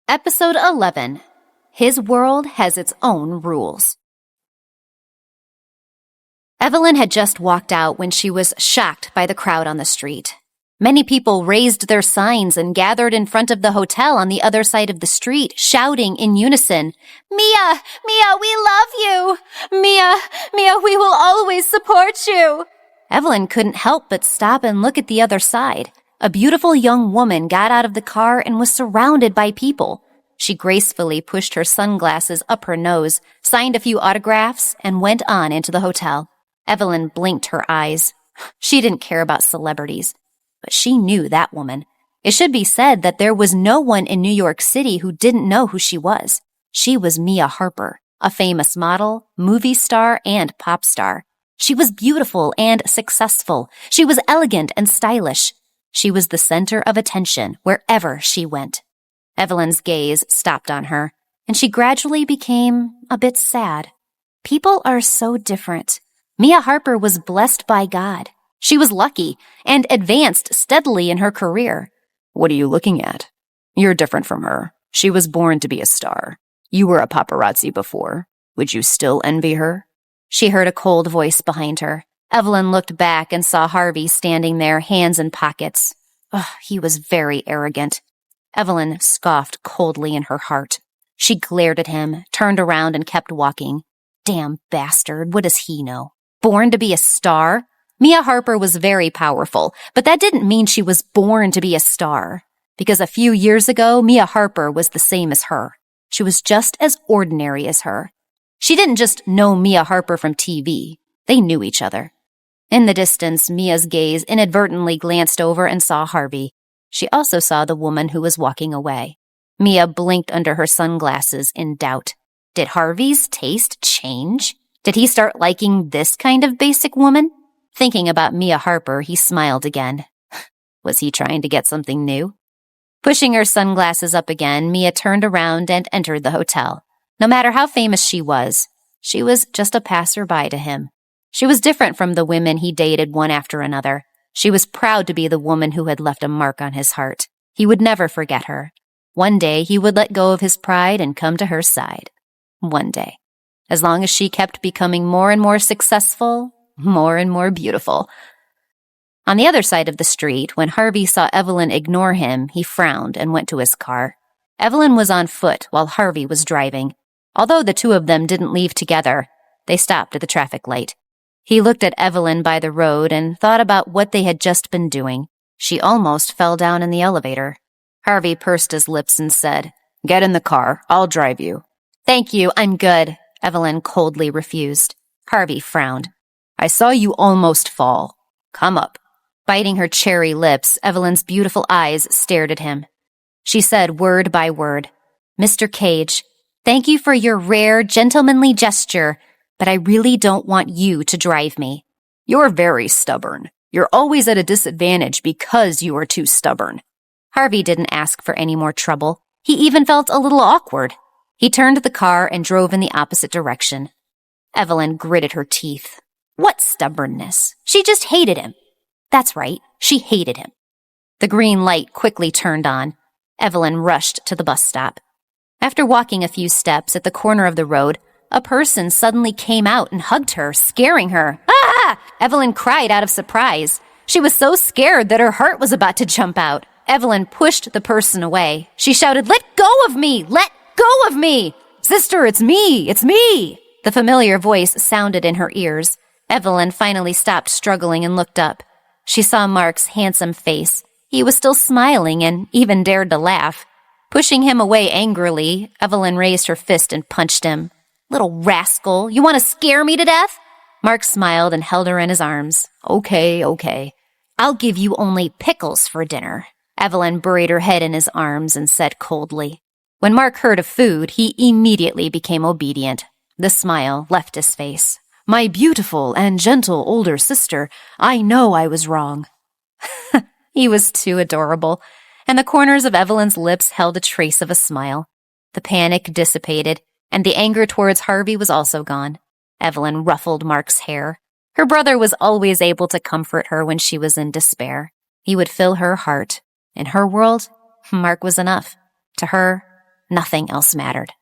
Episode 11. His world has its own rules. Evelyn had just walked out when she was shocked by the crowd on the street. Many people raised their signs and gathered in front of the hotel on the other side of the street, shouting in unison, "Mia! Mia, we love you! Mia! Mia, we will always support you!" Evelyn couldn't help but stop and look at the other side. A beautiful young woman got out of the car and was surrounded by people. She gracefully pushed her sunglasses up her nose, signed a few autographs, and went on into the hotel. Evelyn blinked her eyes. She didn't care about celebrities, but she knew that woman. It should be said that there was no one in New York City who didn't know who she was. She was Mia Harper, a famous model, movie star, and pop star. She was beautiful and successful. She was elegant and stylish. She was the center of attention wherever she went. Evelyn's gaze stopped on her, and she gradually became a bit sad. People are so different. Mia Harper was blessed by God. She was lucky and advanced steadily in her career. What are you looking at? You're different from her. She was born to be a star. You were a paparazzi before. Would you still envy her? She heard a cold voice behind her. Evelyn looked back and saw Harvey standing there, hands in pockets. He was very arrogant. Evelyn scoffed coldly in her heart. She glared at him, turned around, and kept walking. Damn bastard, what does he know? Born to be a star? Mia Harper was very powerful, but that didn't mean she was born to be a star. Because a few years ago, Mia Harper was the same as her. She was just as ordinary as her. She didn't just know Mia Harper from TV. They knew each other. In the distance, Mia's gaze inadvertently glanced over and saw Harvey. She also saw the woman who was walking away. Mia blinked under her sunglasses in doubt. Did Harvey's taste change? Did he start liking this kind of basic woman? Thinking about Mia Harper, he smiled again. Was he trying to get something new? Pushing her sunglasses up again, Mia turned around and entered the hotel. No matter how famous she was just a passerby to him. She was different from the women he dated one after another. She was proud to be the woman who had left a mark on his heart. He would never forget her. One day, he would let go of his pride and come to her side. One day. As long as she kept becoming more and more successful, more and more beautiful. On the other side of the street, when Harvey saw Evelyn ignore him, he frowned and went to his car. Evelyn was on foot while Harvey was driving. Although the two of them didn't leave together, they stopped at the traffic light. He looked at Evelyn by the road and thought about what they had just been doing. She almost fell down in the elevator. Harvey pursed his lips and said, "Get in the car. I'll drive you." "Thank you, I'm good," Evelyn coldly refused. Harvey frowned. "I saw you almost fall. Come up." Biting her cherry lips, Evelyn's beautiful eyes stared at him. She said word by word, "Mr. Cage, thank you for your rare, gentlemanly gesture, but I really don't want you to drive me." "You're very stubborn. You're always at a disadvantage because you are too stubborn." Harvey didn't ask for any more trouble. He even felt a little awkward. He turned the car and drove in the opposite direction. Evelyn gritted her teeth. What stubbornness? She just hated him. That's right, she hated him. The green light quickly turned on. Evelyn rushed to the bus stop. After walking a few steps at the corner of the road, a person suddenly came out and hugged her, scaring her. "Ah!" Evelyn cried out of surprise. She was so scared that her heart was about to jump out. Evelyn pushed the person away. She shouted, "Let go of me! Let go of me! Sister, it's me! It's me!" The familiar voice sounded in her ears. Evelyn finally stopped struggling and looked up. She saw Mark's handsome face. He was still smiling and even dared to laugh. Pushing him away angrily, Evelyn raised her fist and punched him. "Little rascal, you want to scare me to death?" Mark smiled and held her in his arms. Okay. "I'll give you only pickles for dinner." Evelyn buried her head in his arms and said coldly. When Mark heard of food, he immediately became obedient. The smile left his face. "My beautiful and gentle older sister, I know I was wrong." He was too adorable, and the corners of Evelyn's lips held a trace of a smile. The panic dissipated, and the anger towards Harvey was also gone. Evelyn ruffled Mark's hair. Her brother was always able to comfort her when she was in despair. He would fill her heart. In her world, Mark was enough. To her, Nothing else mattered.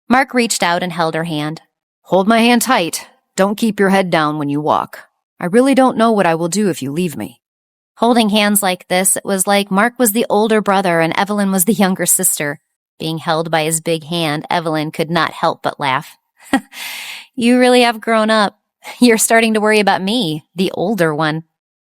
Mark reached out and held her hand. Hold my hand tight. Don't keep your head down when you walk. I really don't know what I will do if you leave me. Holding hands like this, it was like Mark was the older brother and Evelyn was the younger sister. Being held by his big hand, Evelyn could not help but laugh. You really have grown up. You're starting to worry about me, the older one.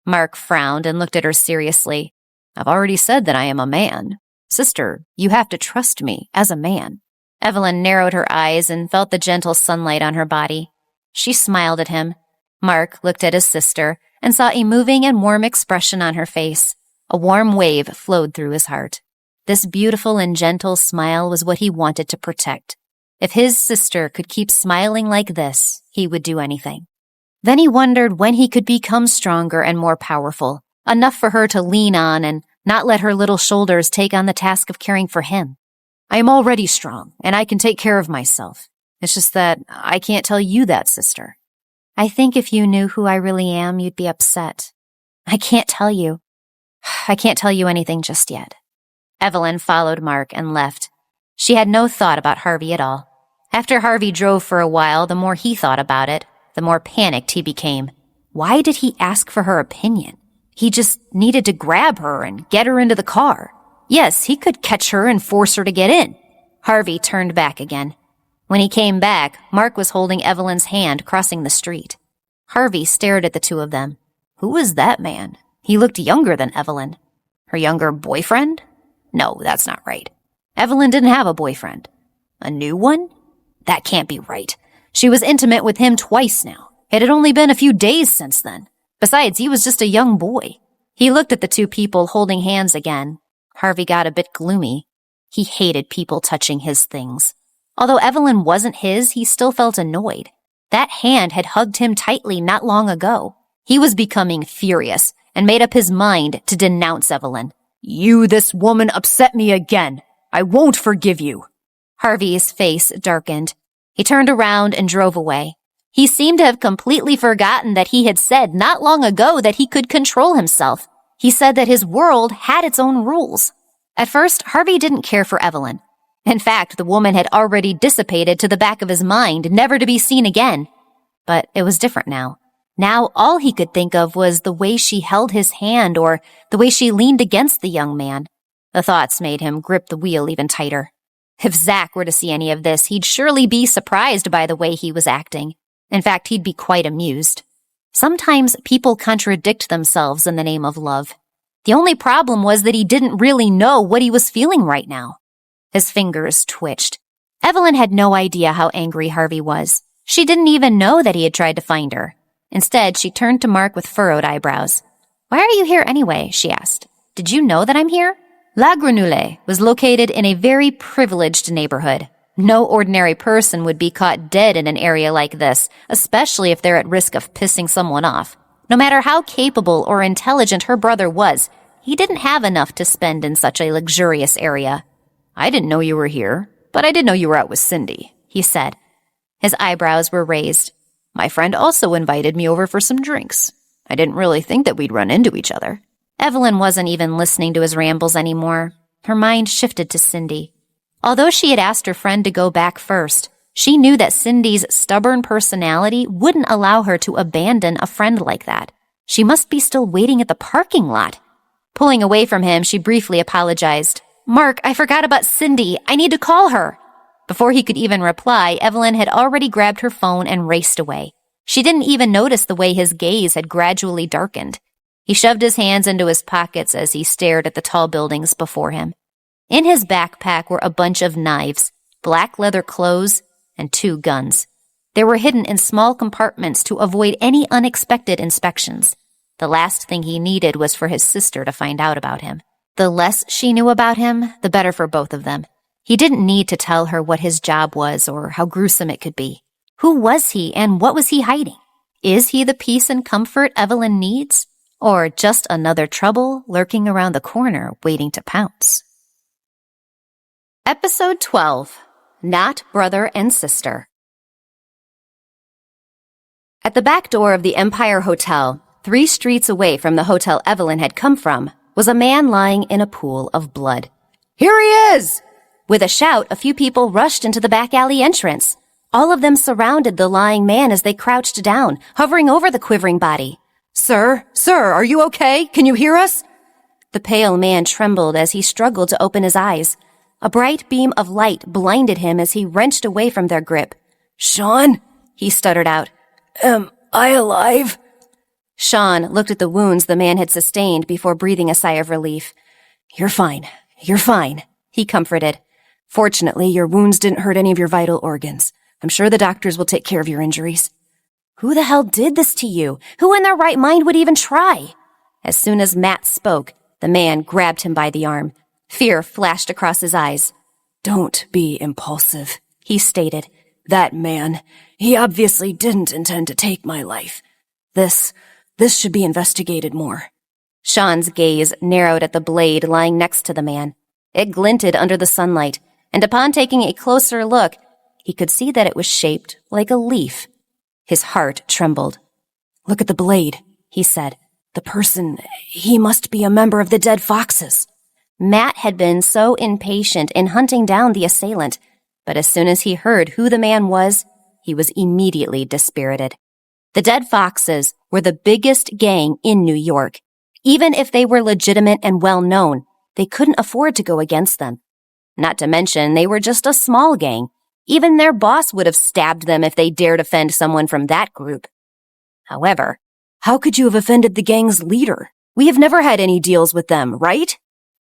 Mark frowned and looked at her seriously. I've already said that I am a man. Sister, you have to trust me as a man. Evelyn narrowed her eyes and felt the gentle sunlight on her body. She smiled at him. Mark looked at his sister and saw a moving and warm expression on her face. A warm wave flowed through his heart. This beautiful and gentle smile was what he wanted to protect. If his sister could keep smiling like this, he would do anything. Then he wondered when he could become stronger and more powerful, enough for her to lean on and not let her little shoulders take on the task of caring for him. I am already strong, and I can take care of myself. It's just that I can't tell you that, sister. I think if you knew who I really am, you'd be upset. I can't tell you. I can't tell you anything just yet. Evelyn followed Mark and left. She had no thought about Harvey at all. After Harvey drove for a while, the more he thought about it, the more panicked he became. Why did he ask for her opinion? He just needed to grab her and get her into the car. Yes, he could catch her and force her to get in. Harvey turned back again. When he came back, Mark was holding Evelyn's hand crossing the street. Harvey stared at the two of them. Who was that man? He looked younger than Evelyn. Her younger boyfriend? No, that's not right. Evelyn didn't have a boyfriend. A new one? That can't be right. She was intimate with him twice now. It had only been a few days since then. Besides, he was just a young boy. He looked at the two people holding hands again. Harvey got a bit gloomy. He hated people touching his things. Although Evelyn wasn't his, he still felt annoyed. That hand had hugged him tightly not long ago. He was becoming furious and made up his mind to denounce Evelyn. You, this woman, upset me again. I won't forgive you. Harvey's face darkened. He turned around and drove away. He seemed to have completely forgotten that he had said not long ago that he could control himself. He said that his world had its own rules. At first, Harvey didn't care for Evelyn. In fact, the woman had already dissipated to the back of his mind, never to be seen again. But it was different now. Now all he could think of was the way she held his hand or the way she leaned against the young man. The thoughts made him grip the wheel even tighter. If Zach were to see any of this, he'd surely be surprised by the way he was acting. In fact, he'd be quite amused. Sometimes people contradict themselves in the name of love. The only problem was that he didn't really know what he was feeling right now. His fingers twitched. Evelyn had no idea how angry Harvey was. She didn't even know that he had tried to find her. Instead, she turned to Mark with furrowed eyebrows. Why are you here anyway? She asked. Did you know that I'm here? La Grenouille was located in a very privileged neighborhood. No ordinary person would be caught dead in an area like this, especially if they're at risk of pissing someone off. No matter how capable or intelligent her brother was, he didn't have enough to spend in such a luxurious area. I didn't know you were here, but I did know you were out with Cindy, he said. His eyebrows were raised. My friend also invited me over for some drinks. I didn't really think that we'd run into each other. Evelyn wasn't even listening to his rambles anymore. Her mind shifted to Cindy. Although she had asked her friend to go back first, she knew that Cindy's stubborn personality wouldn't allow her to abandon a friend like that. She must be still waiting at the parking lot. Pulling away from him, she briefly apologized. Mark, I forgot about Cindy. I need to call her. Before he could even reply, Evelyn had already grabbed her phone and raced away. She didn't even notice the way his gaze had gradually darkened. He shoved his hands into his pockets as he stared at the tall buildings before him. In his backpack were a bunch of knives, black leather clothes, and 2 guns. They were hidden in small compartments to avoid any unexpected inspections. The last thing he needed was for his sister to find out about him. The less she knew about him, the better for both of them. He didn't need to tell her what his job was or how gruesome it could be. Who was he and what was he hiding? Is he the peace and comfort Evelyn needs? Or just another trouble lurking around the corner waiting to pounce? Episode 12. Not Brother and Sister. At the back door of the Empire Hotel, 3 streets away from the hotel Evelyn had come from, was a man lying in a pool of blood. Here he is! With a shout, a few people rushed into the back alley entrance. All of them surrounded the lying man as they crouched down, hovering over the quivering body. Sir, are you okay? Can you hear us? The pale man trembled as he struggled to open his eyes. A bright beam of light blinded him as he wrenched away from their grip. Sean, he stuttered out. Am I alive? Sean looked at the wounds the man had sustained before breathing a sigh of relief. You're fine, he comforted. Fortunately, your wounds didn't hurt any of your vital organs. I'm sure the doctors will take care of your injuries. Who the hell did this to you? Who in their right mind would even try? As soon as Matt spoke, the man grabbed him by the arm. Fear flashed across his eyes. Don't be impulsive, he stated. That man, he obviously didn't intend to take my life. This should be investigated more. Sean's gaze narrowed at the blade lying next to the man. It glinted under the sunlight, and upon taking a closer look, he could see that it was shaped like a leaf. His heart trembled. Look at the blade, he said. The person, he must be a member of the Dead Foxes. Matt had been so impatient in hunting down the assailant, but as soon as he heard who the man was, he was immediately dispirited. The Dead Foxes were the biggest gang in New York. Even if they were legitimate and well-known, they couldn't afford to go against them. Not to mention, they were just a small gang. Even their boss would have stabbed them if they dared offend someone from that group. However, how could you have offended the gang's leader? We have never had any deals with them, right?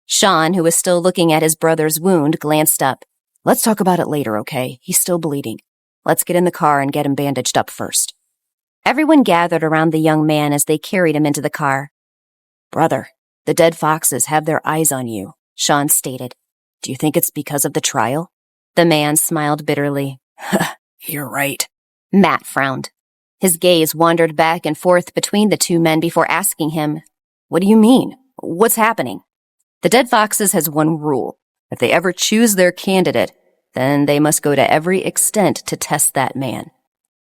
Sean, who was still looking at his brother's wound, glanced up. Let's talk about it later, okay? He's still bleeding. Let's get in the car and get him bandaged up first. Everyone gathered around the young man as they carried him into the car. Brother, the Dead Foxes have their eyes on you, Sean stated. Do you think it's because of the trial? The man smiled bitterly. You're right. Matt frowned. His gaze wandered back and forth between the two men before asking him, What do you mean? What's happening? The Dead Foxes has one rule. If they ever choose their candidate, then they must go to every extent to test that man.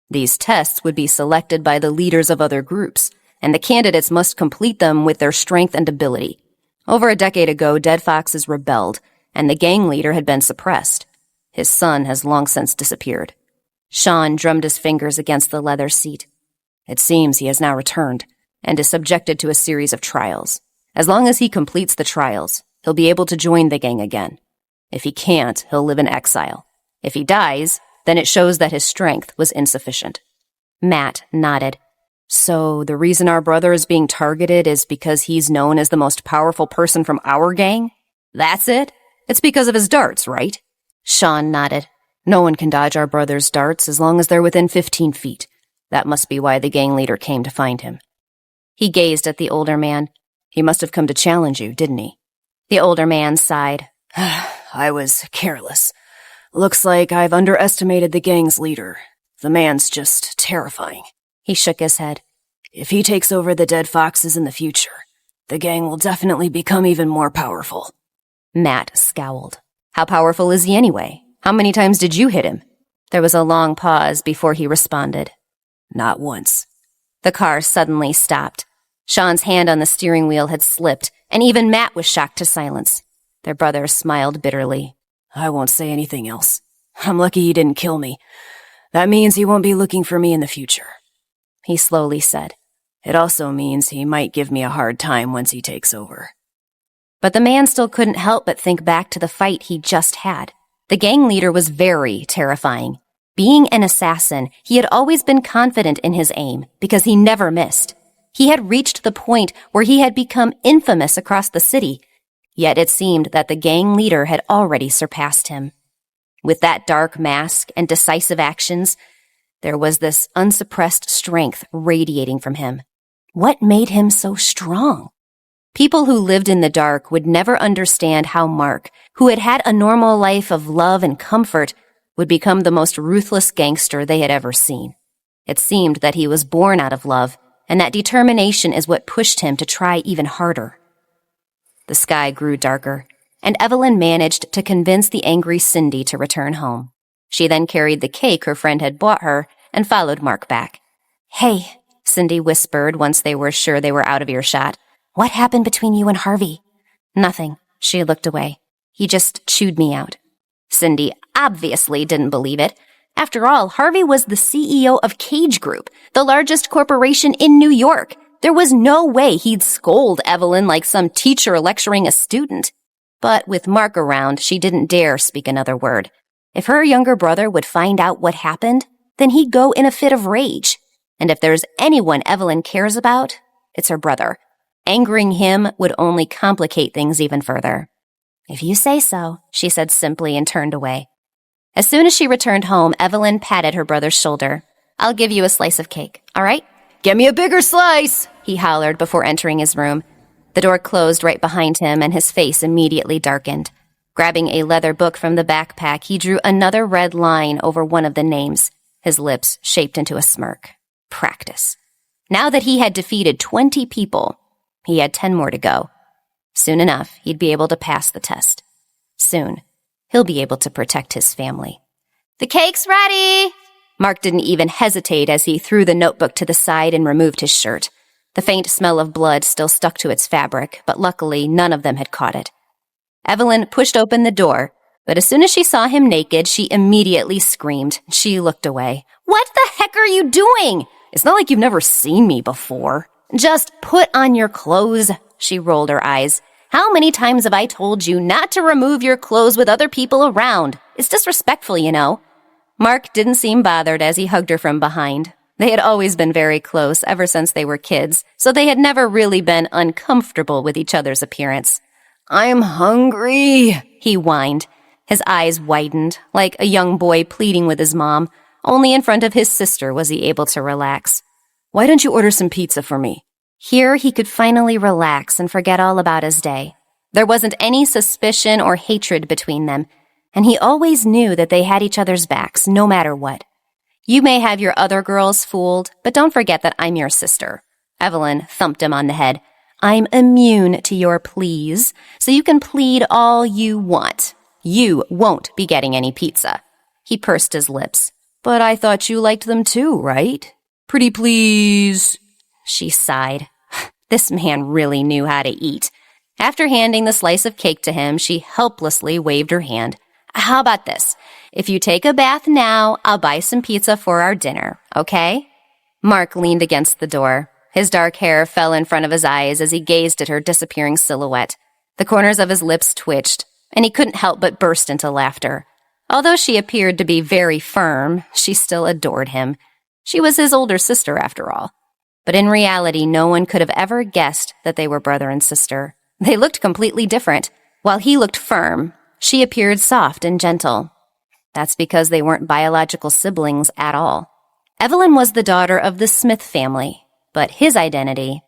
These tests would be selected by the leaders of other groups, and the candidates must complete them with their strength and ability. Over a decade ago, Dead Foxes rebelled, and the gang leader had been suppressed. His son has long since disappeared. Sean drummed his fingers against the leather seat. It seems he has now returned, and is subjected to a series of trials. As long as he completes the trials, he'll be able to join the gang again. If he can't, he'll live in exile. If he dies, then it shows that his strength was insufficient. Matt nodded. So the reason our brother is being targeted is because he's known as the most powerful person from our gang? That's it? It's because of his darts, right? Sean nodded. No one can dodge our brother's darts as long as they're within 15 feet. That must be why the gang leader came to find him. He gazed at the older man. He must have come to challenge you, didn't he? The older man sighed. I was careless. Looks like I've underestimated the gang's leader. The man's just terrifying. He shook his head. If he takes over the Dead Foxes in the future, the gang will definitely become even more powerful. Matt scowled. How powerful is he anyway? How many times did you hit him? There was a long pause before he responded. Not once. The car suddenly stopped. Sean's hand on the steering wheel had slipped, and even Matt was shocked to silence. Their brother smiled bitterly. I won't say anything else. I'm lucky he didn't kill me. That means he won't be looking for me in the future. He slowly said. It also means he might give me a hard time once he takes over. But the man still couldn't help but think back to the fight he just had. The gang leader was very terrifying. Being an assassin, he had always been confident in his aim because he never missed. He had reached the point where he had become infamous across the city, yet it seemed that the gang leader had already surpassed him. With that dark mask and decisive actions, there was this unsuppressed strength radiating from him. What made him so strong? People who lived in the dark would never understand how Mark, who had had a normal life of love and comfort, would become the most ruthless gangster they had ever seen. It seemed that he was born out of love, and that determination is what pushed him to try even harder. The sky grew darker, and Evelyn managed to convince the angry Cindy to return home. She then carried the cake her friend had bought her and followed Mark back. "Hey," Cindy whispered once they were sure they were out of earshot. "What happened between you and Harvey?" "Nothing." She looked away. "He just chewed me out." Cindy obviously didn't believe it. After all, Harvey was the CEO of Cage Group, the largest corporation in New York. There was no way he'd scold Evelyn like some teacher lecturing a student. But with Mark around, she didn't dare speak another word. If her younger brother would find out what happened, then he'd go in a fit of rage. And if there's anyone Evelyn cares about, it's her brother. Angering him would only complicate things even further. "If you say so," she said simply and turned away. As soon as she returned home, Evelyn patted her brother's shoulder. "I'll give you a slice of cake, all right?" "Get me a bigger slice," he hollered before entering his room. The door closed right behind him, and his face immediately darkened. Grabbing a leather book from the backpack, he drew another red line over one of the names. His lips shaped into a smirk. Practice. Now that he had defeated 20 people, he had 10 more to go. Soon enough, he'd be able to pass the test. Soon, he'll be able to protect his family. "The cake's ready!" Mark didn't even hesitate as he threw the notebook to the side and removed his shirt. The faint smell of blood still stuck to its fabric, but luckily none of them had caught it. Evelyn pushed open the door, but as soon as she saw him naked, she immediately screamed. She looked away. "What the heck are you doing? It's not like you've never seen me before." "Just put on your clothes," she rolled her eyes. "How many times have I told you not to remove your clothes with other people around? It's disrespectful, you know." Mark didn't seem bothered as he hugged her from behind. They had always been very close ever since they were kids, so they had never really been uncomfortable with each other's appearance. "I'm hungry," he whined. His eyes widened, like a young boy pleading with his mom. Only in front of his sister was he able to relax. "Why don't you order some pizza for me?" Here he could finally relax and forget all about his day. There wasn't any suspicion or hatred between them, and he always knew that they had each other's backs, no matter what. "You may have your other girls fooled, but don't forget that I'm your sister." Evelyn thumped him on the head. "I'm immune to your pleas, so you can plead all you want. You won't be getting any pizza." He pursed his lips. "But I thought you liked them too, right? Pretty please." She sighed. This man really knew how to eat. After handing the slice of cake to him, she helplessly waved her hand. "How about this? If you take a bath now, I'll buy some pizza for our dinner, okay?" Mark leaned against the door. His dark hair fell in front of his eyes as he gazed at her disappearing silhouette. The corners of his lips twitched, and he couldn't help but burst into laughter. Although she appeared to be very firm, she still adored him. She was his older sister, after all. But in reality, no one could have ever guessed that they were brother and sister. They looked completely different. While he looked firm, she appeared soft and gentle. That's because they weren't biological siblings at all. Evelyn was the daughter of the Smith family, but his identity,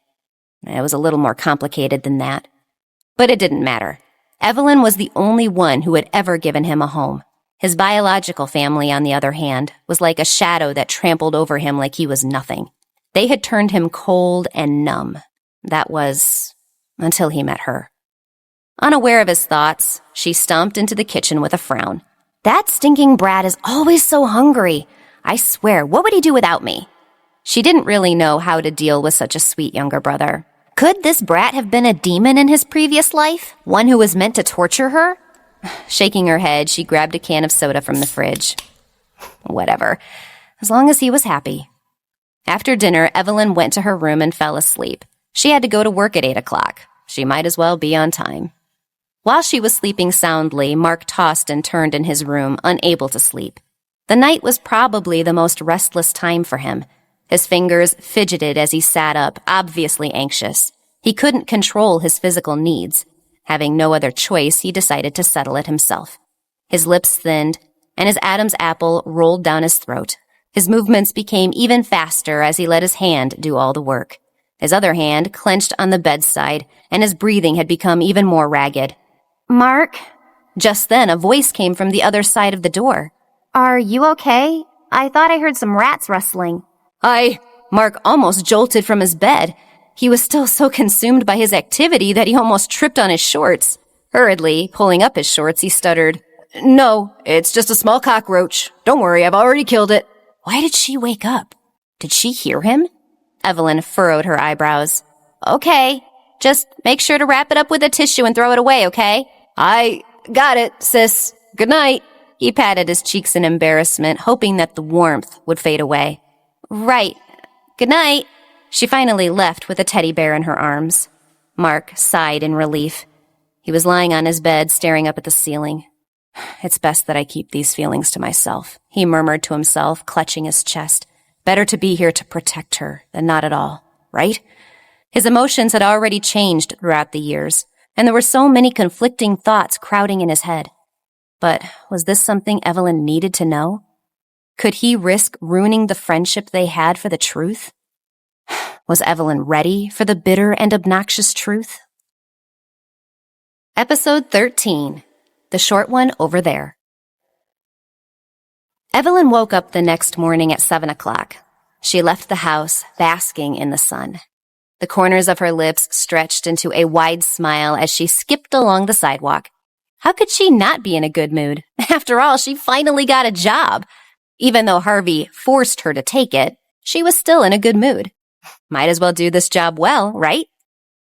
it was a little more complicated than that. But it didn't matter. Evelyn was the only one who had ever given him a home. His biological family, on the other hand, was like a shadow that trampled over him like he was nothing. They had turned him cold and numb. That was until he met her. Unaware of his thoughts, she stomped into the kitchen with a frown. "That stinking brat is always so hungry. I swear, what would he do without me?" She didn't really know how to deal with such a sweet younger brother. Could this brat have been a demon in his previous life? One who was meant to torture her? Shaking her head, she grabbed a can of soda from the fridge. Whatever, as long as he was happy. After dinner, Evelyn went to her room and fell asleep. She had to go to work at 8 o'clock. She might as well be on time. While she was sleeping soundly, Mark tossed and turned in his room, unable to sleep. The night was probably the most restless time for him. His fingers fidgeted as he sat up, obviously anxious. He couldn't control his physical needs. Having no other choice, he decided to settle it himself. His lips thinned, and his Adam's apple rolled down his throat. His movements became even faster as he let his hand do all the work. His other hand clenched on the bedside, and his breathing had become even more ragged. "Mark?" Just then, a voice came from the other side of the door. "Are you okay? I thought I heard some rats rustling." Mark almost jolted from his bed. He was still so consumed by his activity that he almost tripped on his shorts. Hurriedly, pulling up his shorts, he stuttered, "No, it's just a small cockroach. Don't worry, I've already killed it." Why did she wake up? Did she hear him? Evelyn furrowed her eyebrows. "Okay, just make sure to wrap it up with a tissue and throw it away, okay?" "I got it, sis. Good night." He patted his cheeks in embarrassment, hoping that the warmth would fade away. Right. Good night. She finally left with a teddy bear in her arms. Mark sighed in relief. He was lying on his bed, staring up at the ceiling. It's best that I keep these feelings to myself, he murmured to himself, clutching his chest. Better to be here to protect her than not at all, right? His emotions had already changed throughout the years, and there were so many conflicting thoughts crowding in his head. But was this something Evelyn needed to know? Could he risk ruining the friendship they had for the truth? Was Evelyn ready for the bitter and obnoxious truth? Episode 13, The Short One Over There. Evelyn woke up the next morning at 7 o'clock. She left the house, basking in the sun. The corners of her lips stretched into a wide smile as she skipped along the sidewalk. How could she not be in a good mood? After all, she finally got a job. Even though Harvey forced her to take it, she was still in a good mood. Might as well do this job well, right?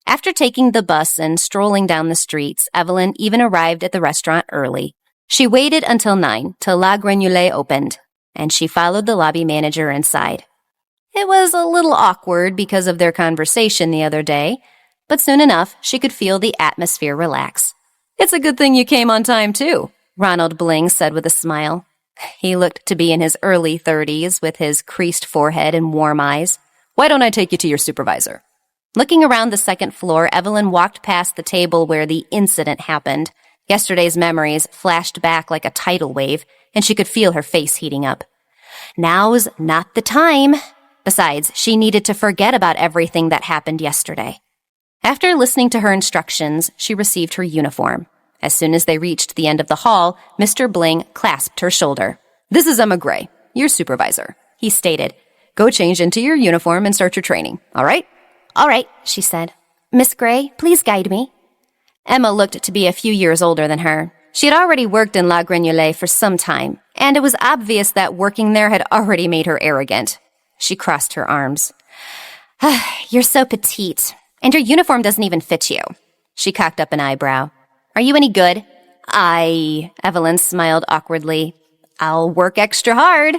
After taking the bus and strolling down the streets, Evelyn even arrived at the restaurant early. She waited until 9 till La Grenouille opened, and she followed the lobby manager inside. It was a little awkward because of their conversation the other day, but soon enough she could feel the atmosphere relax. It's a good thing you came on time, too, Ronald Bling said with a smile. He looked to be in his early 30s with his creased forehead and warm eyes. Why don't I take you to your supervisor? Looking around the second floor, Evelyn walked past the table where the incident happened. Yesterday's memories flashed back like a tidal wave, and she could feel her face heating up. Now's not the time. Besides, she needed to forget about everything that happened yesterday. After listening to her instructions, she received her uniform. As soon as they reached the end of the hall, Mr. Bling clasped her shoulder. This is Emma Gray, your supervisor, he stated. Go change into your uniform and start your training, all right? All right, she said. Miss Gray, please guide me. Emma looked to be a few years older than her. She had already worked in La Grenouille for some time, and it was obvious that working there had already made her arrogant. She crossed her arms. You're so petite, and your uniform doesn't even fit you. She cocked up an eyebrow. Are you any good? Evelyn smiled awkwardly. I'll work extra hard.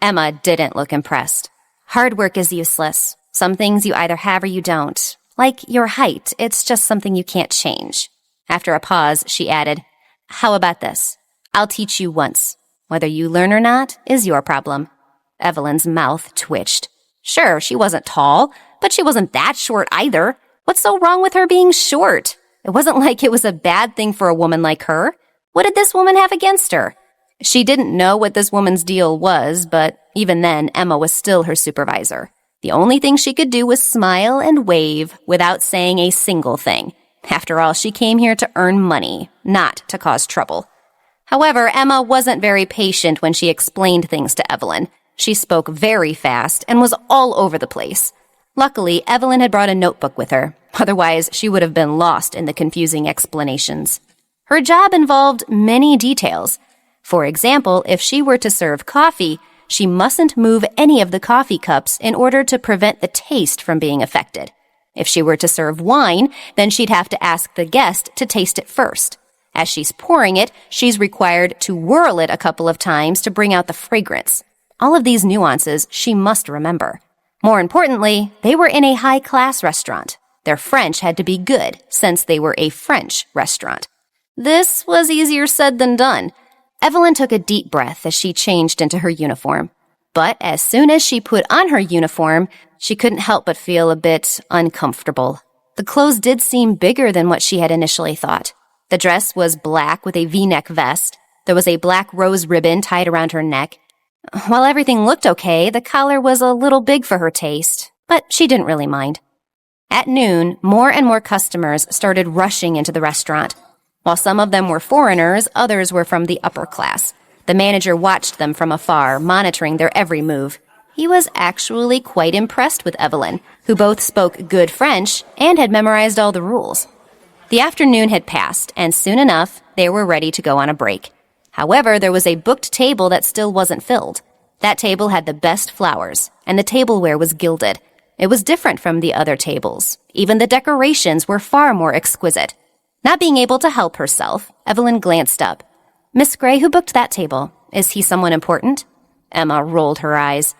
Emma didn't look impressed. Hard work is useless. Some things you either have or you don't. Like your height, it's just something you can't change. After a pause, she added, How about this? I'll teach you once. Whether you learn or not is your problem. Evelyn's mouth twitched. Sure, she wasn't tall, but she wasn't that short either. What's so wrong with her being short? It wasn't like it was a bad thing for a woman like her. What did this woman have against her? She didn't know what this woman's deal was, but even then, Emma was still her supervisor. The only thing she could do was smile and wave without saying a single thing. After all, she came here to earn money, not to cause trouble. However, Emma wasn't very patient when she explained things to Evelyn. She spoke very fast and was all over the place. Luckily, Evelyn had brought a notebook with her. Otherwise, she would have been lost in the confusing explanations. Her job involved many details. For example, if she were to serve coffee, she mustn't move any of the coffee cups in order to prevent the taste from being affected. If she were to serve wine, then she'd have to ask the guest to taste it first. As she's pouring it, she's required to whirl it a couple of times to bring out the fragrance. All of these nuances she must remember. More importantly, they were in a high-class restaurant. Their French had to be good, since they were a French restaurant. This was easier said than done. Evelyn took a deep breath as she changed into her uniform. But as soon as she put on her uniform, she couldn't help but feel a bit uncomfortable. The clothes did seem bigger than what she had initially thought. The dress was black with a V-neck vest. There was a black rose ribbon tied around her neck. While everything looked okay, the collar was a little big for her taste, but she didn't really mind. At noon, more and more customers started rushing into the restaurant. While some of them were foreigners, others were from the upper class. The manager watched them from afar, monitoring their every move. He was actually quite impressed with Evelyn, who both spoke good French and had memorized all the rules. The afternoon had passed, and soon enough, they were ready to go on a break. However, there was a booked table that still wasn't filled. That table had the best flowers, and the tableware was gilded. It was different from the other tables. Even the decorations were far more exquisite. Not being able to help herself, Evelyn glanced up. Miss Gray, who booked that table? Is he someone important? Emma rolled her eyes.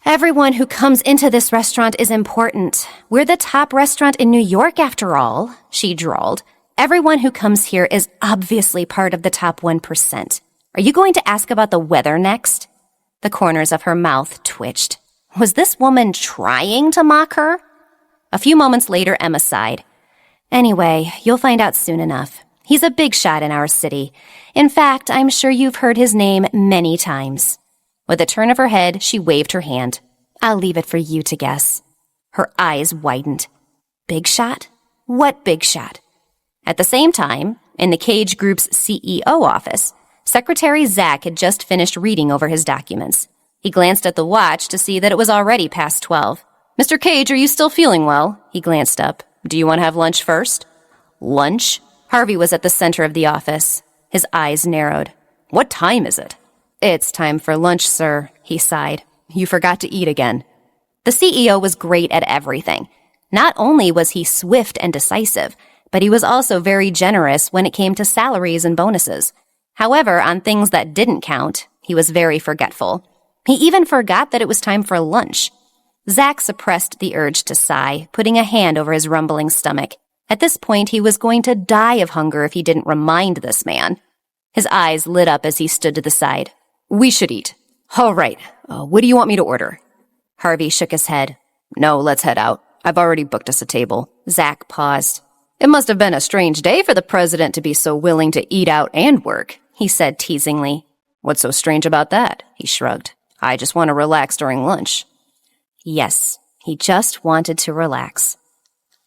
Everyone who comes into this restaurant is important. We're the top restaurant in New York, after all, she drawled. Everyone who comes here is obviously part of the top 1%. Are you going to ask about the weather next? The corners of her mouth twitched. Was this woman trying to mock her? A few moments later, Emma sighed. Anyway, you'll find out soon enough. He's a big shot in our city. In fact, I'm sure you've heard his name many times. With a turn of her head, she waved her hand. I'll leave it for you to guess. Her eyes widened. Big shot? What big shot? At the same time, in the Cage Group's CEO office, Secretary Zach had just finished reading over his documents. He glanced at the watch to see that it was already past 12. Mr. Cage, are you still feeling well? He glanced up. Do you want to have lunch first? Lunch? Harvey was at the center of the office. His eyes narrowed. What time is it? It's time for lunch, sir, he sighed. You forgot to eat again. The CEO was great at everything. Not only was he swift and decisive, but he was also very generous when it came to salaries and bonuses. However, on things that didn't count, he was very forgetful. He even forgot that it was time for lunch. Zach suppressed the urge to sigh, putting a hand over his rumbling stomach. At this point, he was going to die of hunger if he didn't remind this man. His eyes lit up as he stood to the side. We should eat. All right. What do you want me to order? Harvey shook his head. No, let's head out. I've already booked us a table. Zach paused. It must have been a strange day for the president to be so willing to eat out and work, he said teasingly. What's so strange about that? He shrugged. I just want to relax during lunch. Yes, he just wanted to relax.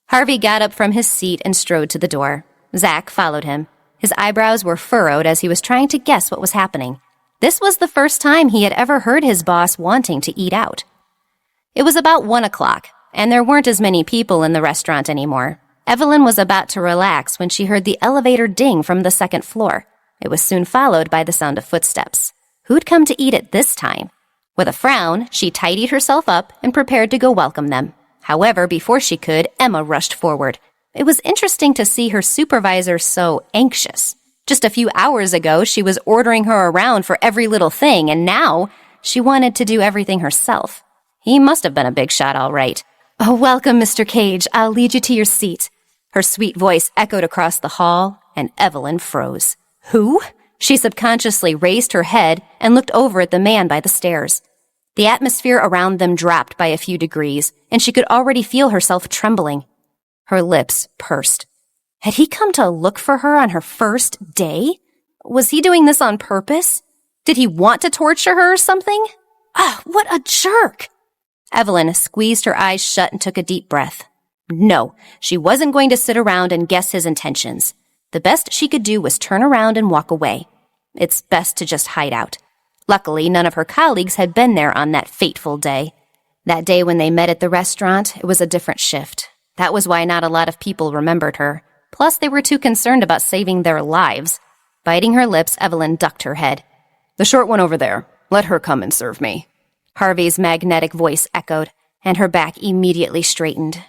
Harvey got up from his seat and strode to the door. Zach followed him. His eyebrows were furrowed as he was trying to guess what was happening. This was the first time he had ever heard his boss wanting to eat out. It was about 1 o'clock, and there weren't as many people in the restaurant anymore. Evelyn was about to relax when she heard the elevator ding from the second floor. It was soon followed by the sound of footsteps. Who'd come to eat it this time? With a frown, she tidied herself up and prepared to go welcome them. However, before she could, Emma rushed forward. It was interesting to see her supervisor so anxious. Just a few hours ago, she was ordering her around for every little thing, and now she wanted to do everything herself. He must have been a big shot, all right. Oh, welcome, Mr. Cage. I'll lead you to your seat. Her sweet voice echoed across the hall, and Evelyn froze. Who? She subconsciously raised her head and looked over at the man by the stairs. The atmosphere around them dropped by a few degrees, and she could already feel herself trembling. Her lips pursed. Had he come to look for her on her first day? Was he doing this on purpose? Did he want to torture her or something? What a jerk! Evelyn squeezed her eyes shut and took a deep breath. No, she wasn't going to sit around and guess his intentions. The best she could do was turn around and walk away. It's best to just hide out. Luckily, none of her colleagues had been there on that fateful day. That day when they met at the restaurant, it was a different shift. That was why not a lot of people remembered her. Plus, they were too concerned about saving their lives. Biting her lips, Evelyn ducked her head. The short one over there. Let her come and serve me. Harvey's magnetic voice echoed, and her back immediately straightened.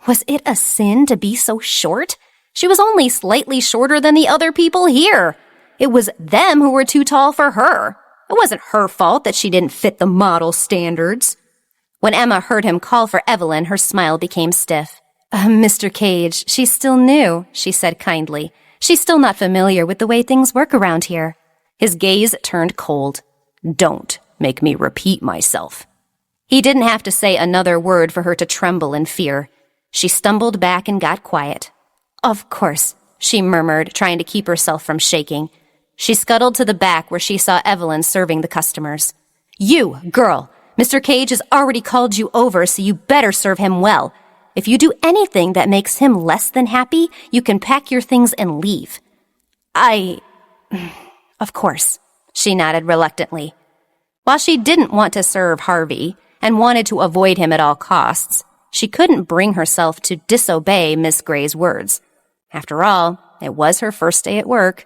Was it a sin to be so short? She was only slightly shorter than the other people here. It was them who were too tall for her. It wasn't her fault that she didn't fit the model standards. When Emma heard him call for Evelyn, her smile became stiff. Mr. Cage, she's still new, she said kindly. She's still not familiar with the way things work around here. His gaze turned cold. Don't make me repeat myself. He didn't have to say another word for her to tremble in fear. She stumbled back and got quiet. Of course, she murmured, trying to keep herself from shaking. She scuttled to the back where she saw Evelyn serving the customers. You, girl, Mr. Cage has already called you over, so you better serve him well. If you do anything that makes him less than happy, you can pack your things and leave. Of course, she nodded reluctantly. While she didn't want to serve Harvey and wanted to avoid him at all costs, she couldn't bring herself to disobey Miss Gray's words. After all, it was her first day at work.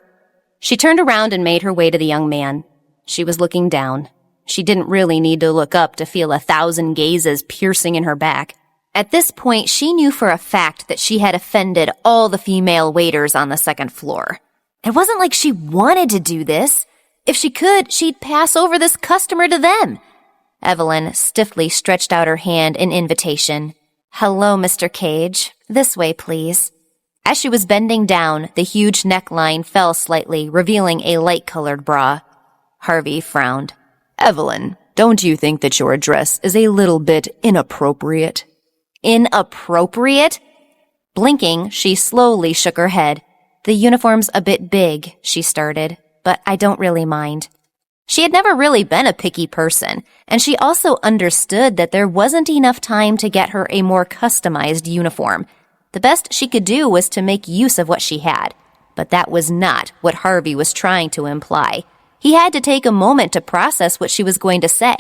She turned around and made her way to the young man. She was looking down. She didn't really need to look up to feel 1,000 gazes piercing in her back. At this point, she knew for a fact that she had offended all the female waiters on the second floor. It wasn't like she wanted to do this. If she could, she'd pass over this customer to them. Evelyn stiffly stretched out her hand in invitation. Hello, Mr. Cage. This way, please. As she was bending down, the huge neckline fell slightly, revealing a light-colored bra. Harvey frowned. Evelyn, don't you think that your dress is a little bit inappropriate? Inappropriate? Blinking, she slowly shook her head. The uniform's a bit big, she started, but I don't really mind. She had never really been a picky person, and she also understood that there wasn't enough time to get her a more customized uniform. The best she could do was to make use of what she had, but that was not what Harvey was trying to imply. He had to take a moment to process what she was going to say.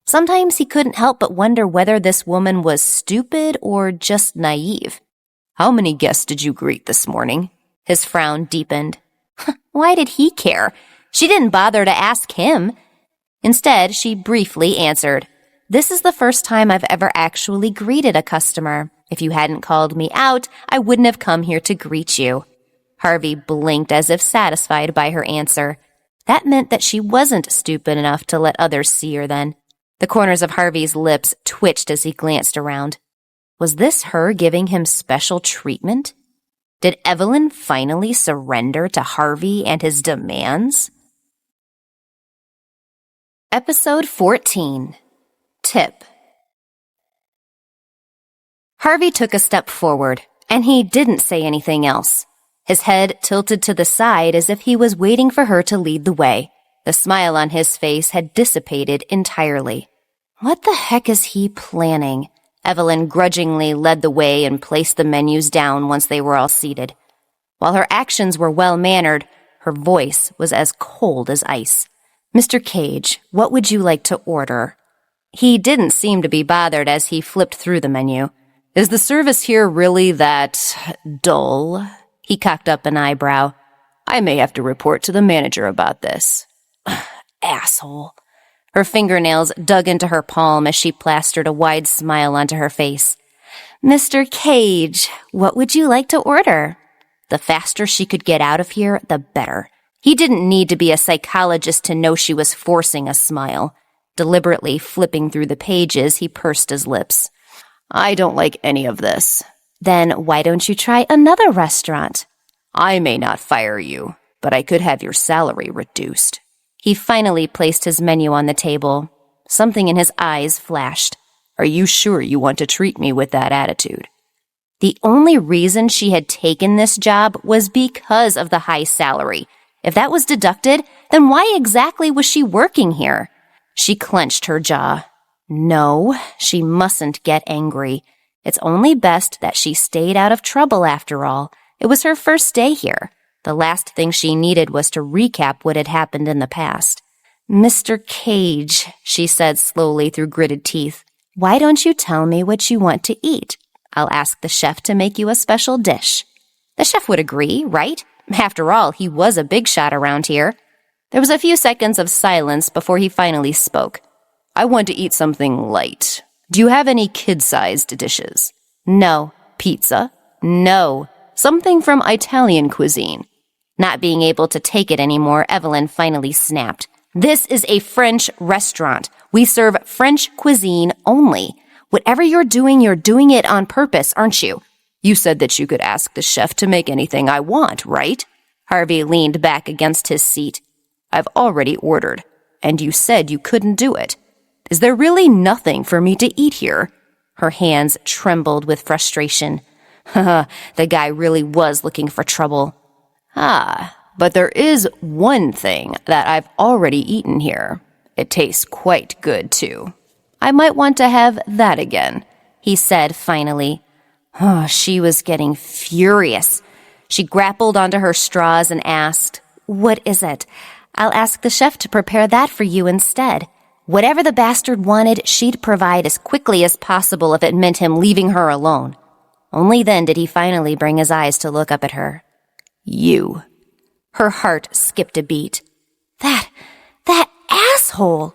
Sometimes he couldn't help but wonder whether this woman was stupid or just naive. How many guests did you greet this morning? His frown deepened. Why did he care? She didn't bother to ask him. Instead, she briefly answered, This is the first time I've ever actually greeted a customer. If you hadn't called me out, I wouldn't have come here to greet you. Harvey blinked as if satisfied by her answer. That meant that she wasn't stupid enough to let others see her then. The corners of Harvey's lips twitched as he glanced around. Was this her giving him special treatment? Did Evelyn finally surrender to Harvey and his demands? Episode 14. Tip. Harvey took a step forward, and he didn't say anything else. His head tilted to the side as if he was waiting for her to lead the way. The smile on his face had dissipated entirely. What the heck is he planning? Evelyn grudgingly led the way and placed the menus down once they were all seated. While her actions were well-mannered, her voice was as cold as ice. Mr. Cage, what would you like to order? He didn't seem to be bothered as he flipped through the menu. Is the service here really that dull? He cocked up an eyebrow. I may have to report to the manager about this. Asshole. Her fingernails dug into her palm as she plastered a wide smile onto her face. Mr. Cage, what would you like to order? The faster she could get out of here, the better. He didn't need to be a psychologist to know she was forcing a smile. Deliberately flipping through the pages, he pursed his lips. I don't like any of this. Then why don't you try another restaurant? I may not fire you, but I could have your salary reduced. He finally placed his menu on the table. Something in his eyes flashed. Are you sure you want to treat me with that attitude? The only reason she had taken this job was because of the high salary. If that was deducted, then why exactly was she working here? She clenched her jaw. No, she mustn't get angry. It's only best that she stayed out of trouble after all. It was her first day here. The last thing she needed was to recap what had happened in the past. Mr. Cage, she said slowly through gritted teeth, why don't you tell me what you want to eat? I'll ask the chef to make you a special dish. The chef would agree, right? After all, he was a big shot around here. There was a few seconds of silence before he finally spoke. I want to eat something light. Do you have any kid-sized dishes? No. Pizza? No. Something from Italian cuisine. Not being able to take it anymore, Evelyn finally snapped. This is a French restaurant. We serve French cuisine only. Whatever you're doing it on purpose, aren't you? You said that you could ask the chef to make anything I want, right? Harvey leaned back against his seat. I've already ordered, and you said you couldn't do it. Is there really nothing for me to eat here? Her hands trembled with frustration. Haha, the guy really was looking for trouble. Ah, but there is one thing that I've already eaten here. It tastes quite good, too. I might want to have that again, he said finally. Oh, she was getting furious. She grappled onto her straws and asked, What is it? I'll ask the chef to prepare that for you instead. Whatever the bastard wanted, she'd provide as quickly as possible if it meant him leaving her alone. Only then did he finally bring his eyes to look up at her. You. Her heart skipped a beat. That asshole!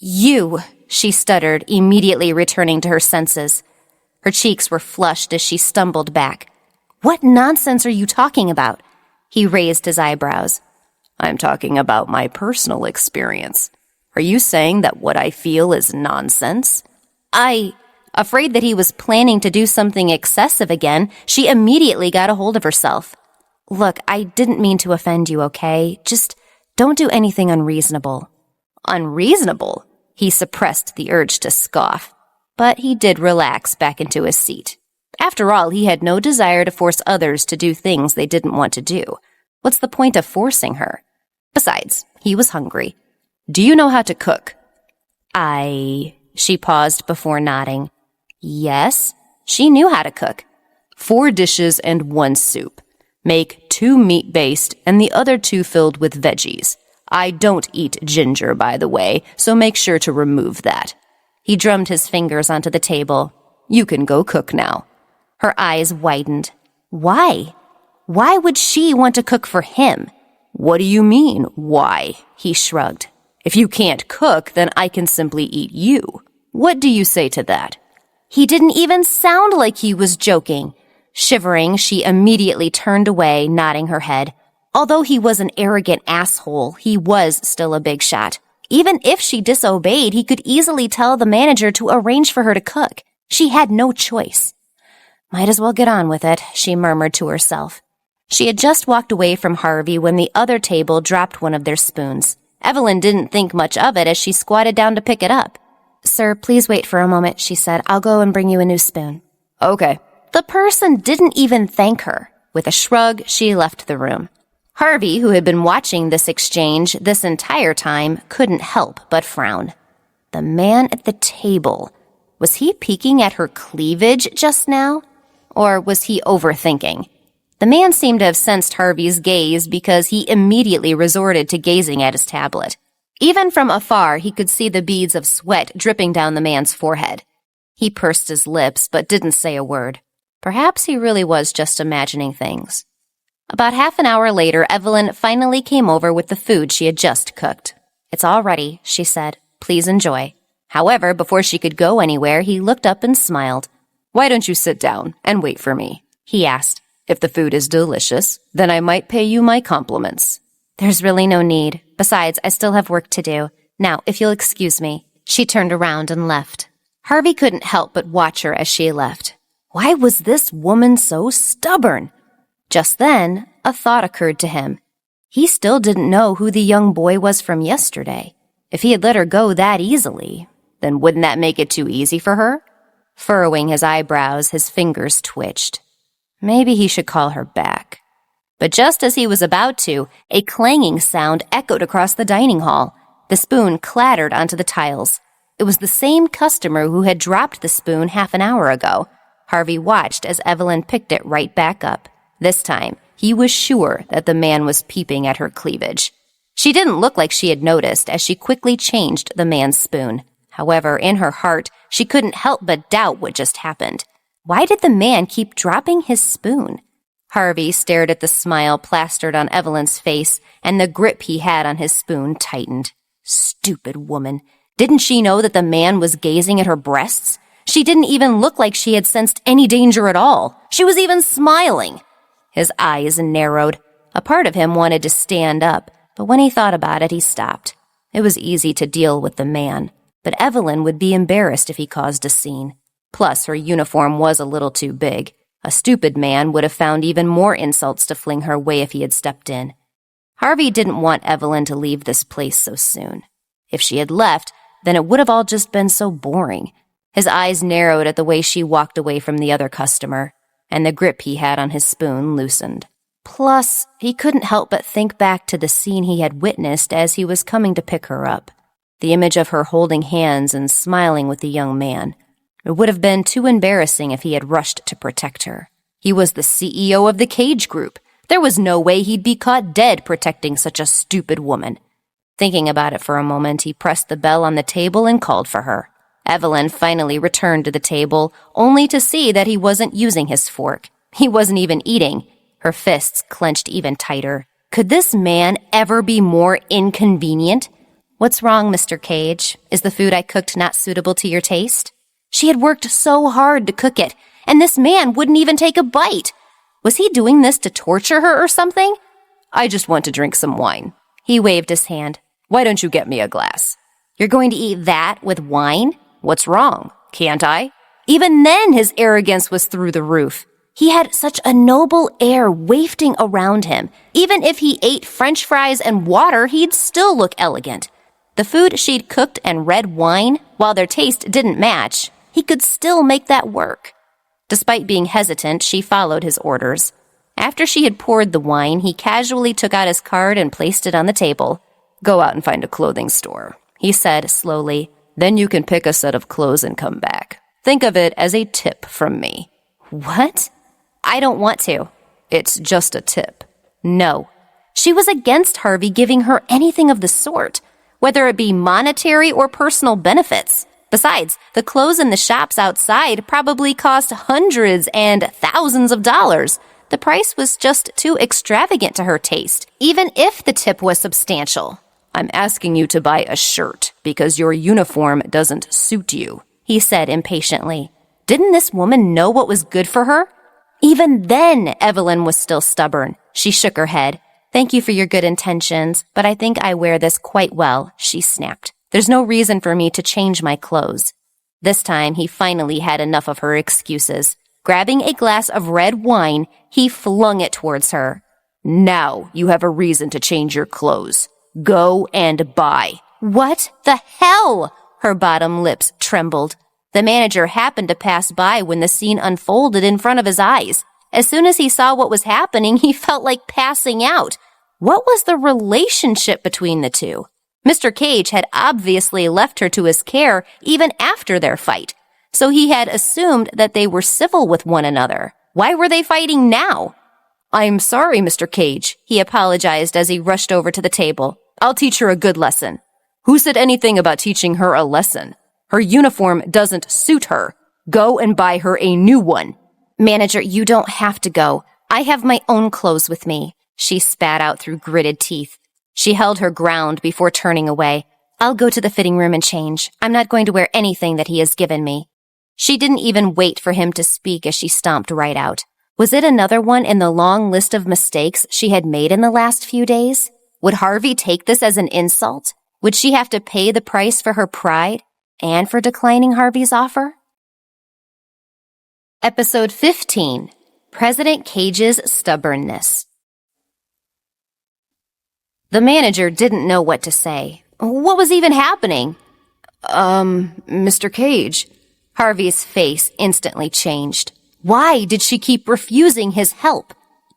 You, she stuttered, immediately returning to her senses. Her cheeks were flushed as she stumbled back. What nonsense are you talking about? He raised his eyebrows. I'm talking about my personal experience. Are you saying that what I feel is nonsense? Afraid that he was planning to do something excessive again, she immediately got a hold of herself. Look, I didn't mean to offend you, okay? Just don't do anything unreasonable. Unreasonable? He suppressed the urge to scoff, but he did relax back into his seat. After all, he had no desire to force others to do things they didn't want to do. What's the point of forcing her? Besides, he was hungry. Do you know how to cook? She paused before nodding. Yes, she knew how to cook. 4 dishes and 1 soup. Make 2 meat-based and the other 2 filled with veggies. I don't eat ginger, by the way, so make sure to remove that. He drummed his fingers onto the table. You can go cook now. Her eyes widened. Why? Why would she want to cook for him? What do you mean, why? He shrugged. If you can't cook, then I can simply eat you. What do you say to that? He didn't even sound like he was joking. Shivering, she immediately turned away, nodding her head. Although he was an arrogant asshole, he was still a big shot. Even if she disobeyed, he could easily tell the manager to arrange for her to cook. She had no choice. Might as well get on with it, she murmured to herself. She had just walked away from Harvey when the other table dropped one of their spoons. Evelyn didn't think much of it as she squatted down to pick it up. Sir, please wait for a moment, she said. I'll go and bring you a new spoon. Okay. The person didn't even thank her. With a shrug, she left the room. Harvey, who had been watching this exchange this entire time, couldn't help but frown. The man at the table. Was he peeking at her cleavage just now? Or was he overthinking? The man seemed to have sensed Harvey's gaze because he immediately resorted to gazing at his tablet. Even from afar, he could see the beads of sweat dripping down the man's forehead. He pursed his lips but didn't say a word. Perhaps he really was just imagining things. About half an hour later, Evelyn finally came over with the food she had just cooked. It's all ready, she said. Please enjoy. However, before she could go anywhere, he looked up and smiled. Why don't you sit down and wait for me? He asked. If the food is delicious, then I might pay you my compliments. There's really no need. Besides, I still have work to do. Now, if you'll excuse me. She turned around and left. Harvey couldn't help but watch her as she left. Why was this woman so stubborn? Just then, a thought occurred to him. He still didn't know who the young boy was from yesterday. If he had let her go that easily, then wouldn't that make it too easy for her? Furrowing his eyebrows, his fingers twitched. Maybe he should call her back. But just as he was about to, a clanging sound echoed across the dining hall. The spoon clattered onto the tiles. It was the same customer who had dropped the spoon half an hour ago. Harvey watched as Evelyn picked it right back up. This time, he was sure that the man was peeping at her cleavage. She didn't look like she had noticed as she quickly changed the man's spoon. However, in her heart, she couldn't help but doubt what just happened. Why did the man keep dropping his spoon? Harvey stared at the smile plastered on Evelyn's face, and the grip he had on his spoon tightened. Stupid woman. Didn't she know that the man was gazing at her breasts? She didn't even look like she had sensed any danger at all. She was even smiling. His eyes narrowed. A part of him wanted to stand up, but when he thought about it, he stopped. It was easy to deal with the man, but Evelyn would be embarrassed if he caused a scene. Plus, her uniform was a little too big. A stupid man would have found even more insults to fling her way if he had stepped in. Harvey didn't want Evelyn to leave this place so soon. If she had left, then it would have all just been so boring. His eyes narrowed at the way she walked away from the other customer, and the grip he had on his spoon loosened. Plus, he couldn't help but think back to the scene he had witnessed as he was coming to pick her up. The image of her holding hands and smiling with the young man. It would have been too embarrassing if he had rushed to protect her. He was the CEO of the Cage Group. There was no way he'd be caught dead protecting such a stupid woman. Thinking about it for a moment, he pressed the bell on the table and called for her. Evelyn finally returned to the table, only to see that he wasn't using his fork. He wasn't even eating. Her fists clenched even tighter. Could this man ever be more inconvenient? What's wrong, Mr. Cage? Is the food I cooked not suitable to your taste? She had worked so hard to cook it, and this man wouldn't even take a bite. Was he doing this to torture her or something? I just want to drink some wine. He waved his hand. Why don't you get me a glass? You're going to eat that with wine? What's wrong? Can't I? Even then, his arrogance was through the roof. He had such a noble air wafting around him. Even if he ate French fries and water, he'd still look elegant. The food she'd cooked and red wine, while their taste didn't match, he could still make that work. Despite being hesitant, she followed his orders. After she had poured the wine, he casually took out his card and placed it on the table. Go out and find a clothing store, he said slowly. Then you can pick a set of clothes and come back. Think of it as a tip from me. What? I don't want to. It's just a tip. No. She was against Harvey giving her anything of the sort, whether it be monetary or personal benefits. Besides, the clothes in the shops outside probably cost hundreds and thousands of dollars. The price was just too extravagant to her taste, even if the tip was substantial. I'm asking you to buy a shirt because your uniform doesn't suit you, he said impatiently. Didn't this woman know what was good for her? Even then, Evelyn was still stubborn. She shook her head. Thank you for your good intentions, but I think I wear this quite well, she snapped. There's no reason for me to change my clothes. This time, he finally had enough of her excuses. Grabbing a glass of red wine, he flung it towards her. Now you have a reason to change your clothes. Go and buy. What the hell? Her bottom lips trembled. The manager happened to pass by when the scene unfolded in front of his eyes. As soon as he saw what was happening, he felt like passing out. What was the relationship between the two? Mr. Cage had obviously left her to his care even after their fight, so he had assumed that they were civil with one another. Why were they fighting now? I'm sorry, Mr. Cage, he apologized as he rushed over to the table. I'll teach her a good lesson. Who said anything about teaching her a lesson? Her uniform doesn't suit her. Go and buy her a new one. Manager, you don't have to go. I have my own clothes with me, she spat out through gritted teeth. She held her ground before turning away. I'll go to the fitting room and change. I'm not going to wear anything that he has given me. She didn't even wait for him to speak as she stomped right out. Was it another one in the long list of mistakes she had made in the last few days? Would Harvey take this as an insult? Would she have to pay the price for her pride and for declining Harvey's offer? Episode 15, President Cage's Stubbornness. The manager didn't know what to say. What was even happening? Mr. Cage. Harvey's face instantly changed. Why did she keep refusing his help?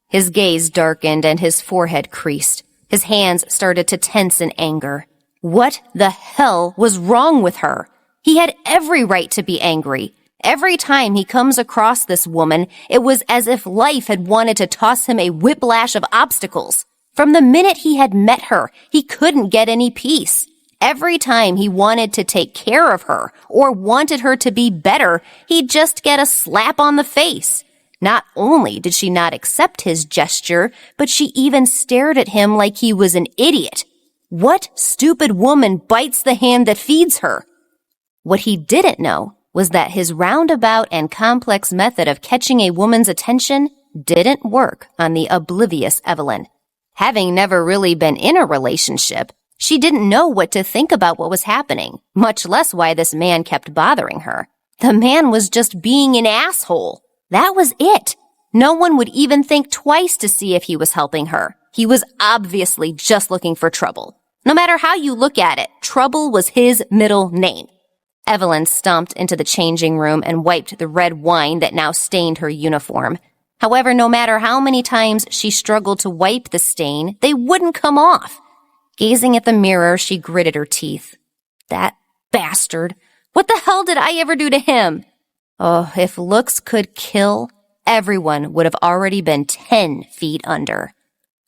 His gaze darkened and his forehead creased. His hands started to tense in anger. What the hell was wrong with her? He had every right to be angry. Every time he comes across this woman, it was as if life had wanted to toss him a whiplash of obstacles. From the minute he had met her, he couldn't get any peace. Every time he wanted to take care of her or wanted her to be better, he'd just get a slap on the face. Not only did she not accept his gesture, but she even stared at him like he was an idiot. What stupid woman bites the hand that feeds her? What he didn't know was that his roundabout and complex method of catching a woman's attention didn't work on the oblivious Evelyn. Having never really been in a relationship, she didn't know what to think about what was happening, much less why this man kept bothering her. The man was just being an asshole. That was it. No one would even think twice to see if he was helping her. He was obviously just looking for trouble. No matter how you look at it, trouble was his middle name. Evelyn stomped into the changing room and wiped the red wine that now stained her uniform. However, no matter how many times she struggled to wipe the stain, they wouldn't come off. Gazing at the mirror, she gritted her teeth. That bastard. What the hell did I ever do to him? Oh, if looks could kill, everyone would have already been 10 feet under.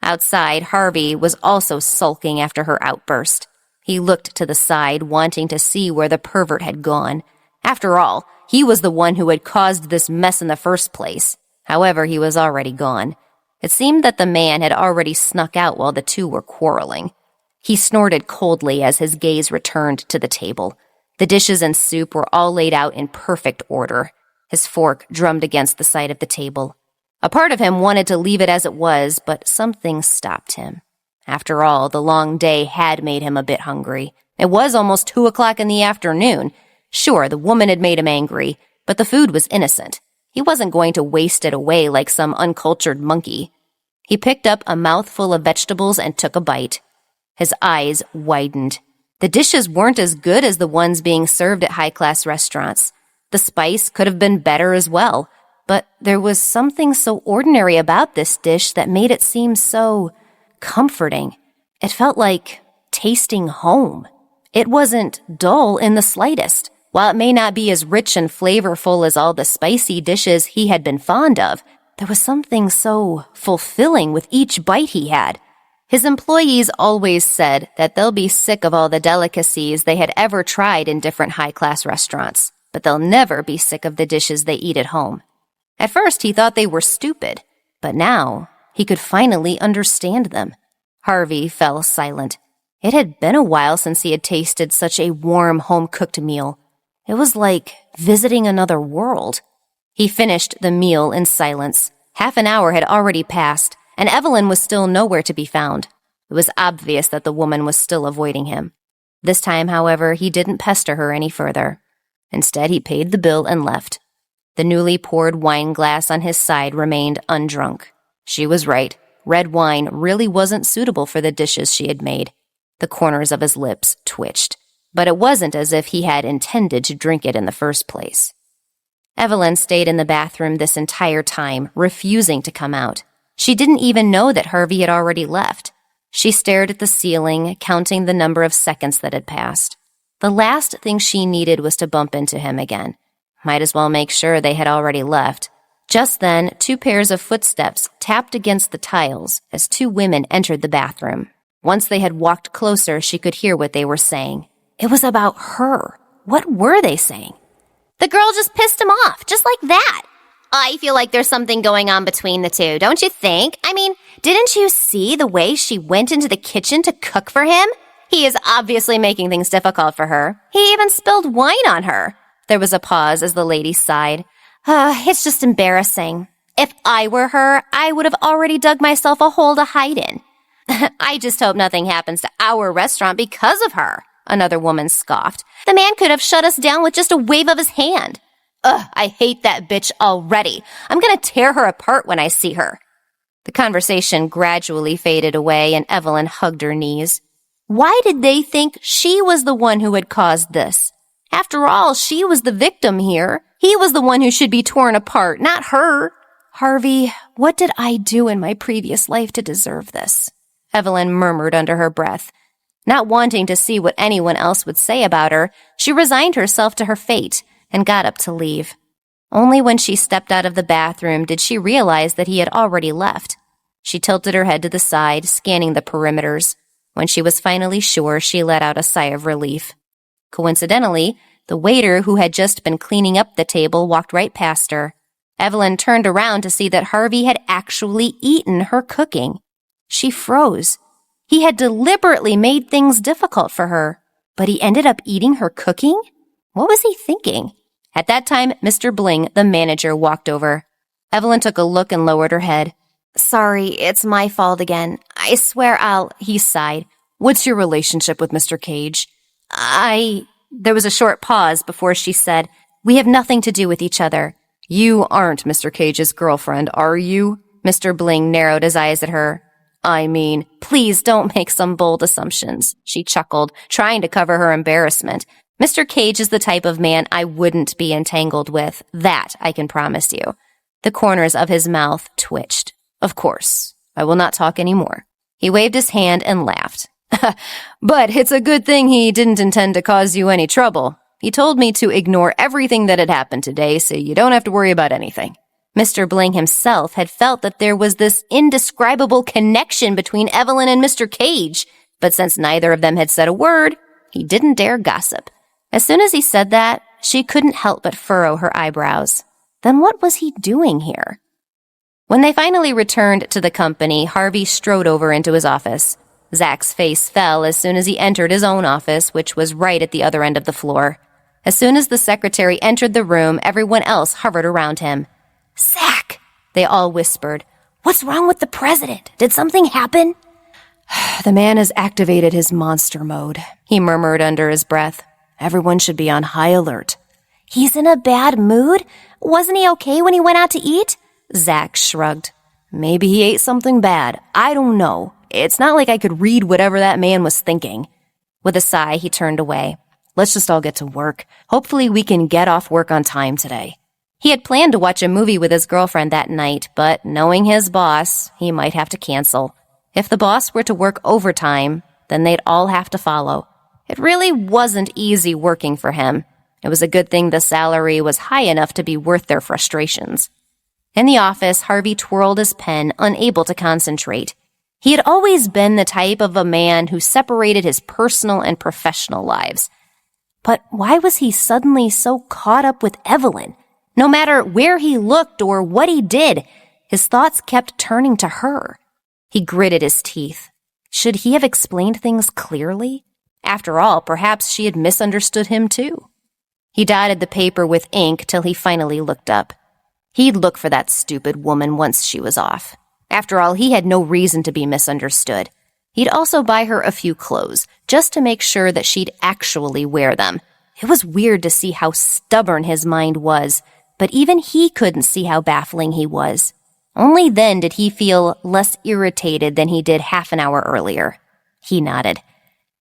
Outside, Harvey was also sulking after her outburst. He looked to the side, wanting to see where the pervert had gone. After all, he was the one who had caused this mess in the first place. However, he was already gone. It seemed that the man had already snuck out while the two were quarreling. He snorted coldly as his gaze returned to the table. The dishes and soup were all laid out in perfect order. His fork drummed against the side of the table. A part of him wanted to leave it as it was, but something stopped him. After all, the long day had made him a bit hungry. It was almost 2 o'clock in the afternoon. Sure, the woman had made him angry, but the food was innocent. He wasn't going to waste it away like some uncultured monkey. He picked up a mouthful of vegetables and took a bite. His eyes widened. The dishes weren't as good as the ones being served at high-class restaurants. The spice could have been better as well, but there was something so ordinary about this dish that made it seem so comforting. It felt like tasting home. It wasn't dull in the slightest. While it may not be as rich and flavorful as all the spicy dishes he had been fond of, there was something so fulfilling with each bite he had. His employees always said that they'll be sick of all the delicacies they had ever tried in different high-class restaurants, but they'll never be sick of the dishes they eat at home. At first, he thought they were stupid, but now he could finally understand them. Harvey fell silent. It had been a while since he had tasted such a warm, home-cooked meal. It was like visiting another world. He finished the meal in silence. Half an hour had already passed, and Evelyn was still nowhere to be found. It was obvious that the woman was still avoiding him. This time, however, he didn't pester her any further. Instead, he paid the bill and left. The newly poured wine glass on his side remained undrunk. She was right. Red wine really wasn't suitable for the dishes she had made. The corners of his lips twitched, but it wasn't as if he had intended to drink it in the first place. Evelyn stayed in the bathroom this entire time, refusing to come out. She didn't even know that Harvey had already left. She stared at the ceiling, counting the number of seconds that had passed. The last thing she needed was to bump into him again. Might as well make sure they had already left. Just then, 2 pairs of footsteps tapped against the tiles as 2 women entered the bathroom. Once they had walked closer, she could hear what they were saying. It was about her. What were they saying? The girl just pissed him off, just like that. I feel like there's something going on between the two, don't you think? I mean, didn't you see the way she went into the kitchen to cook for him? He is obviously making things difficult for her. He even spilled wine on her. There was a pause as the lady sighed. It's just embarrassing. If I were her, I would have already dug myself a hole to hide in. I just hope nothing happens to our restaurant because of her, another woman scoffed. The man could have shut us down with just a wave of his hand. I hate that bitch already. I'm gonna tear her apart when I see her. The conversation gradually faded away and Evelyn hugged her knees. Why did they think she was the one who had caused this? After all, she was the victim here. He was the one who should be torn apart, not her. Harvey, what did I do in my previous life to deserve this? Evelyn murmured under her breath. Not wanting to see what anyone else would say about her, she resigned herself to her fate and got up to leave. Only when she stepped out of the bathroom did she realize that he had already left. She tilted her head to the side, scanning the perimeters. When she was finally sure, she let out a sigh of relief. Coincidentally, the waiter who had just been cleaning up the table walked right past her. Evelyn turned around to see that Harvey had actually eaten her cooking. She froze. He had deliberately made things difficult for her, but he ended up eating her cooking? What was he thinking? At that time, Mr. Bling, the manager, walked over. Evelyn took a look and lowered her head. Sorry, it's my fault again. I swear he sighed. What's your relationship with Mr. Cage? There was a short pause before she said, We have nothing to do with each other. You aren't Mr. Cage's girlfriend, are you? Mr. Bling narrowed his eyes at her. I mean, please don't make some bold assumptions, she chuckled, trying to cover her embarrassment. Mr. Cage is the type of man I wouldn't be entangled with. That I can promise you. The corners of his mouth twitched. Of course, I will not talk any more. He waved his hand and laughed. But it's a good thing he didn't intend to cause you any trouble. He told me to ignore everything that had happened today, so you don't have to worry about anything. Mr. Bling himself had felt that there was this indescribable connection between Evelyn and Mr. Cage, but since neither of them had said a word, he didn't dare gossip. As soon as he said that, she couldn't help but furrow her eyebrows. Then what was he doing here? When they finally returned to the company, Harvey strode over into his office. Zach's face fell as soon as he entered his own office, which was right at the other end of the floor. As soon as the secretary entered the room, everyone else hovered around him. Zach! They all whispered, "What's wrong with the president? Did something happen?" "The man has activated his monster mode," he murmured under his breath. "Everyone should be on high alert." "He's in a bad mood? Wasn't he okay when he went out to eat?" Zach shrugged. "Maybe he ate something bad. I don't know. It's not like I could read whatever that man was thinking." With a sigh, he turned away. "Let's just all get to work. Hopefully we can get off work on time today." He had planned to watch a movie with his girlfriend that night, but knowing his boss, he might have to cancel. If the boss were to work overtime, then they'd all have to follow. It really wasn't easy working for him. It was a good thing the salary was high enough to be worth their frustrations. In the office, Harvey twirled his pen, unable to concentrate. He had always been the type of a man who separated his personal and professional lives. But why was he suddenly so caught up with Evelyn? No matter where he looked or what he did, his thoughts kept turning to her. He gritted his teeth. Should he have explained things clearly? After all, perhaps she had misunderstood him too. He dotted the paper with ink till he finally looked up. He'd look for that stupid woman once she was off. After all, he had no reason to be misunderstood. He'd also buy her a few clothes, just to make sure that she'd actually wear them. It was weird to see how stubborn his mind was, but even he couldn't see how baffling he was. Only then did he feel less irritated than he did half an hour earlier. He nodded.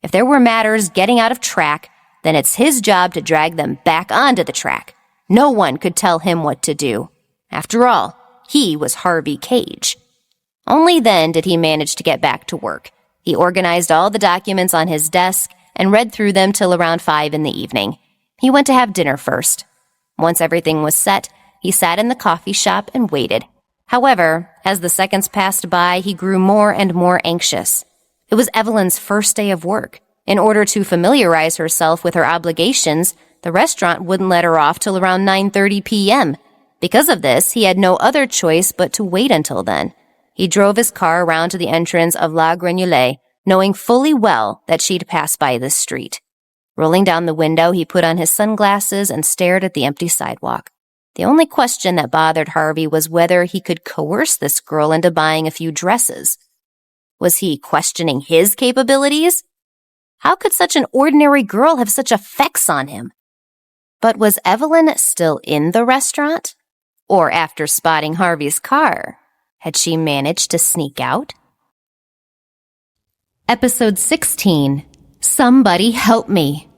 If there were matters getting out of track, then it's his job to drag them back onto the track. No one could tell him what to do. After all, he was Harvey Cage. Only then did he manage to get back to work. He organized all the documents on his desk and read through them till around 5 in the evening. He went to have dinner first. Once everything was set, he sat in the coffee shop and waited. However, as the seconds passed by, he grew more and more anxious. It was Evelyn's first day of work. In order to familiarize herself with her obligations, the restaurant wouldn't let her off till around 9:30 p.m. Because of this, he had no other choice but to wait until then. He drove his car around to the entrance of La Grenouille, knowing fully well that she'd pass by this street. Rolling down the window, he put on his sunglasses and stared at the empty sidewalk. The only question that bothered Harvey was whether he could coerce this girl into buying a few dresses. Was he questioning his capabilities? How could such an ordinary girl have such effects on him? But was Evelyn still in the restaurant? Or after spotting Harvey's car, had she managed to sneak out? Episode 16, Somebody Help Me.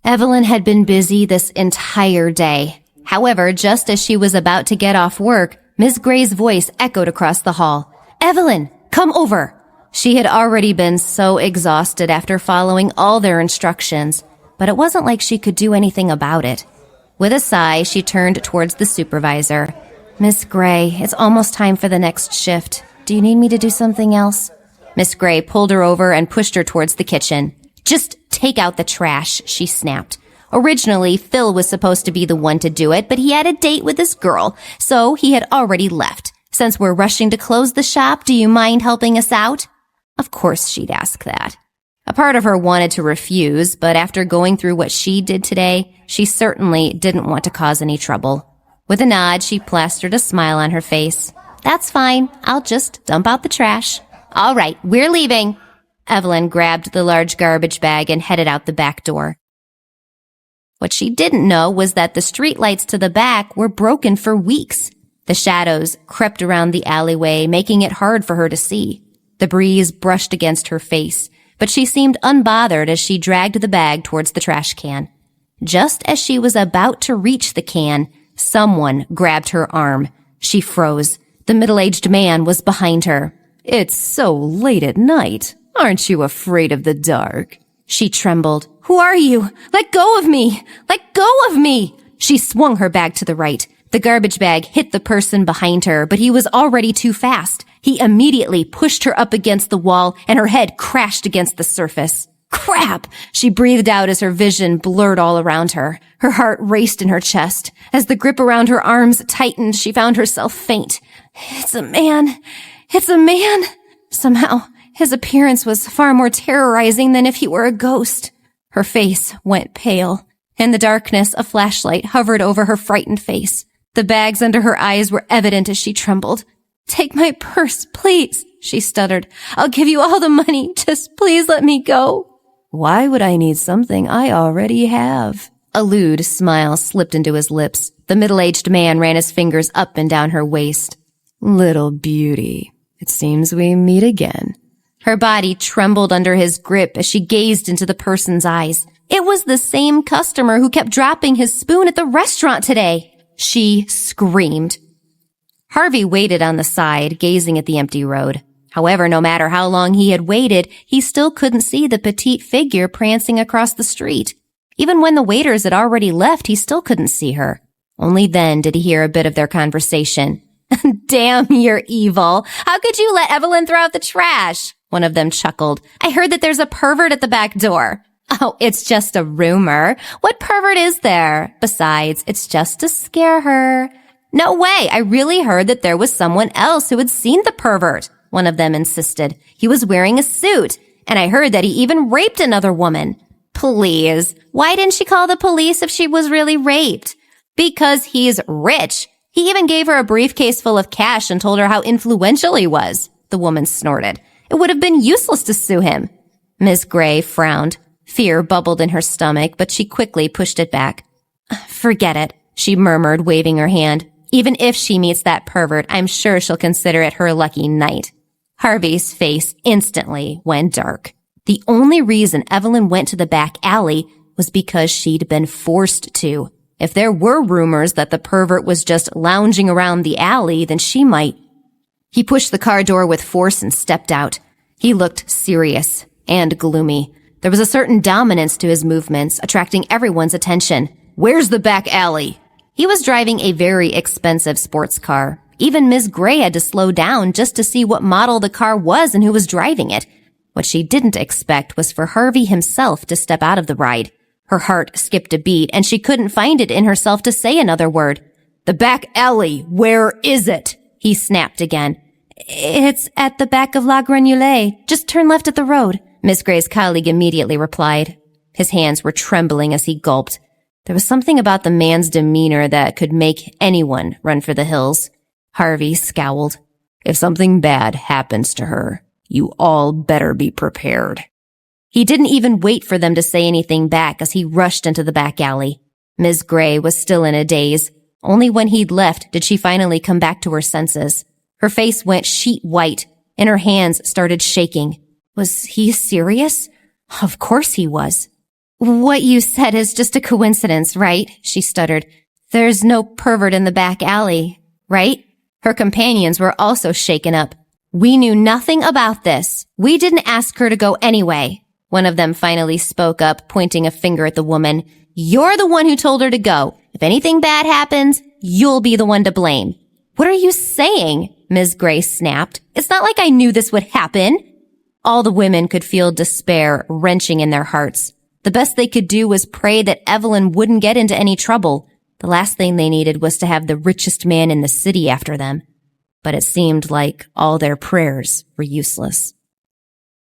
Evelyn had been busy this entire day. However, just as she was about to get off work, Miss Gray's voice echoed across the hall. "Evelyn, come over!" She had already been so exhausted after following all their instructions, but it wasn't like she could do anything about it. With a sigh, she turned towards the supervisor. "Miss Gray, it's almost time for the next shift. Do you need me to do something else?" Miss Gray pulled her over and pushed her towards the kitchen. "Just take out the trash," she snapped. Originally, Phil was supposed to be the one to do it, but he had a date with this girl, so he had already left. "Since we're rushing to close the shop, do you mind helping us out?" Of course she'd ask that. A part of her wanted to refuse, but after going through what she did today, she certainly didn't want to cause any trouble. With a nod, she plastered a smile on her face. "That's fine. I'll just dump out the trash." "All right, we're leaving." Evelyn grabbed the large garbage bag and headed out the back door. What she didn't know was that the streetlights to the back were broken for weeks. The shadows crept around the alleyway, making it hard for her to see. The breeze brushed against her face, but she seemed unbothered as she dragged the bag towards the trash can. Just as she was about to reach the can, someone grabbed her arm. She froze. The middle-aged man was behind her. "It's so late at night. Aren't you afraid of the dark?" She trembled. "Who are you? Let go of me! Let go of me!" She swung her bag to the right. The garbage bag hit the person behind her, but he was already too fast. He immediately pushed her up against the wall, and her head crashed against the surface. "Crap!" She breathed out as her vision blurred all around her. Her heart raced in her chest. As the grip around her arms tightened, she found herself faint. "It's a man! It's a man!" Somehow, his appearance was far more terrorizing than if he were a ghost. Her face went pale. In the darkness, a flashlight hovered over her frightened face. The bags under her eyes were evident as she trembled. "Take my purse, please," she stuttered. "I'll give you all the money. Just please let me go." "Why would I need something I already have?" A lewd smile slipped into his lips. The middle-aged man ran his fingers up and down her waist. "Little beauty, it seems we meet again." Her body trembled under his grip as she gazed into the person's eyes. It was the same customer who kept dropping his spoon at the restaurant today. She screamed. Harvey waited on the side, gazing at the empty road. However, no matter how long he had waited, he still couldn't see the petite figure prancing across the street. Even when the waiters had already left, he still couldn't see her. Only then did he hear a bit of their conversation. "Damn, you're evil. How could you let Evelyn throw out the trash?" One of them chuckled. "I heard that there's a pervert at the back door." "Oh, it's just a rumor. What pervert is there? Besides, it's just to scare her." "No way. I really heard that there was someone else who had seen the pervert," one of them insisted. "He was wearing a suit, and I heard that he even raped another woman." "Please. Why didn't she call the police if she was really raped?" "Because he's rich. He even gave her a briefcase full of cash and told her how influential he was," the woman snorted. "It would have been useless to sue him." Miss Gray frowned. Fear bubbled in her stomach, but she quickly pushed it back. "Forget it," she murmured, waving her hand. "Even if she meets that pervert, I'm sure she'll consider it her lucky night." Harvey's face instantly went dark. The only reason Evelyn went to the back alley was because she'd been forced to. If there were rumors that the pervert was just lounging around the alley, then she might. He pushed the car door with force and stepped out. He looked serious and gloomy. There was a certain dominance to his movements, attracting everyone's attention. "Where's the back alley?" He was driving a very expensive sports car. Even Ms. Gray had to slow down just to see what model the car was and who was driving it. What she didn't expect was for Harvey himself to step out of the ride. Her heart skipped a beat, and she couldn't find it in herself to say another word. "The back alley, where is it?" he snapped again. "It's at the back of La Grenouille. Just turn left at the road," Miss Gray's colleague immediately replied. His hands were trembling as he gulped. There was something about the man's demeanor that could make anyone run for the hills. Harvey scowled. "If something bad happens to her, you all better be prepared." He didn't even wait for them to say anything back as he rushed into the back alley. Ms. Gray was still in a daze. Only when he'd left did she finally come back to her senses. Her face went sheet white, and her hands started shaking. Was he serious? Of course he was. "What you said is just a coincidence, right?" she stuttered. "There's no pervert in the back alley, right?" Her companions were also shaken up. "We knew nothing about this. We didn't ask her to go anyway." One of them finally spoke up, pointing a finger at the woman. "You're the one who told her to go. If anything bad happens, you'll be the one to blame." "What are you saying?" Ms. Gray snapped. "It's not like I knew this would happen." All the women could feel despair wrenching in their hearts. The best they could do was pray that Evelyn wouldn't get into any trouble. The last thing they needed was to have the richest man in the city after them. But it seemed like all their prayers were useless.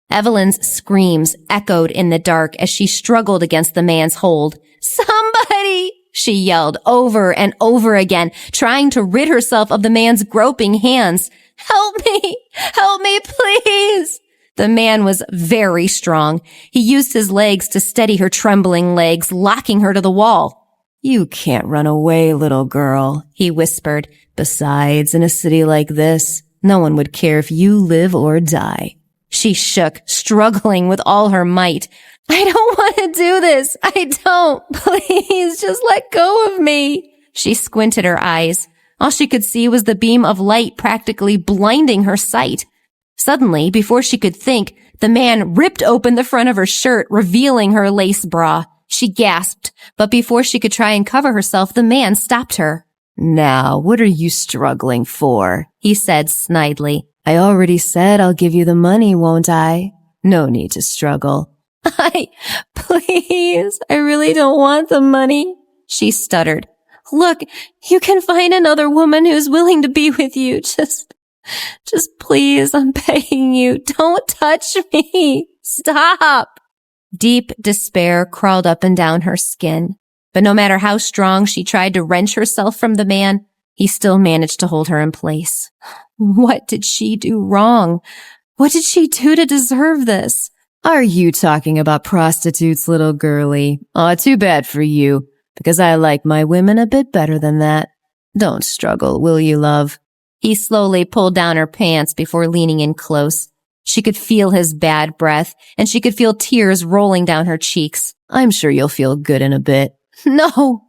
Evelyn's screams echoed in the dark as she struggled against the man's hold. "Somebody!" she yelled over and over again, trying to rid herself of the man's groping hands. "Help me! Help me, please!" The man was very strong. He used his legs to steady her trembling legs, locking her to the wall. "You can't run away, little girl," he whispered. "Besides, in a city like this, no one would care if you live or die." She shook, struggling with all her might. "I don't want to do this. I don't. Please, just let go of me." She squinted her eyes. All she could see was the beam of light practically blinding her sight. Suddenly, before she could think, the man ripped open the front of her shirt, revealing her lace bra. She gasped, but before she could try and cover herself, the man stopped her. "Now, what are you struggling for?" he said snidely. "I already said I'll give you the money, won't I? No need to struggle." Please, I really don't want the money," she stuttered. "Look, you can find another woman who's willing to be with you. Just please, I'm begging you, don't touch me. Stop." Deep despair crawled up and down her skin. But no matter how strong she tried to wrench herself from the man, He still managed to hold her in place. What did she do wrong? What did she do to deserve this? Are you talking about prostitutes, little girlie? Aw, too bad for you, because I like my women a bit better than that. Don't struggle, will you, love? He slowly pulled down her pants before leaning in close. She could feel his bad breath, and she could feel tears rolling down her cheeks. I'm sure you'll feel good in a bit. No,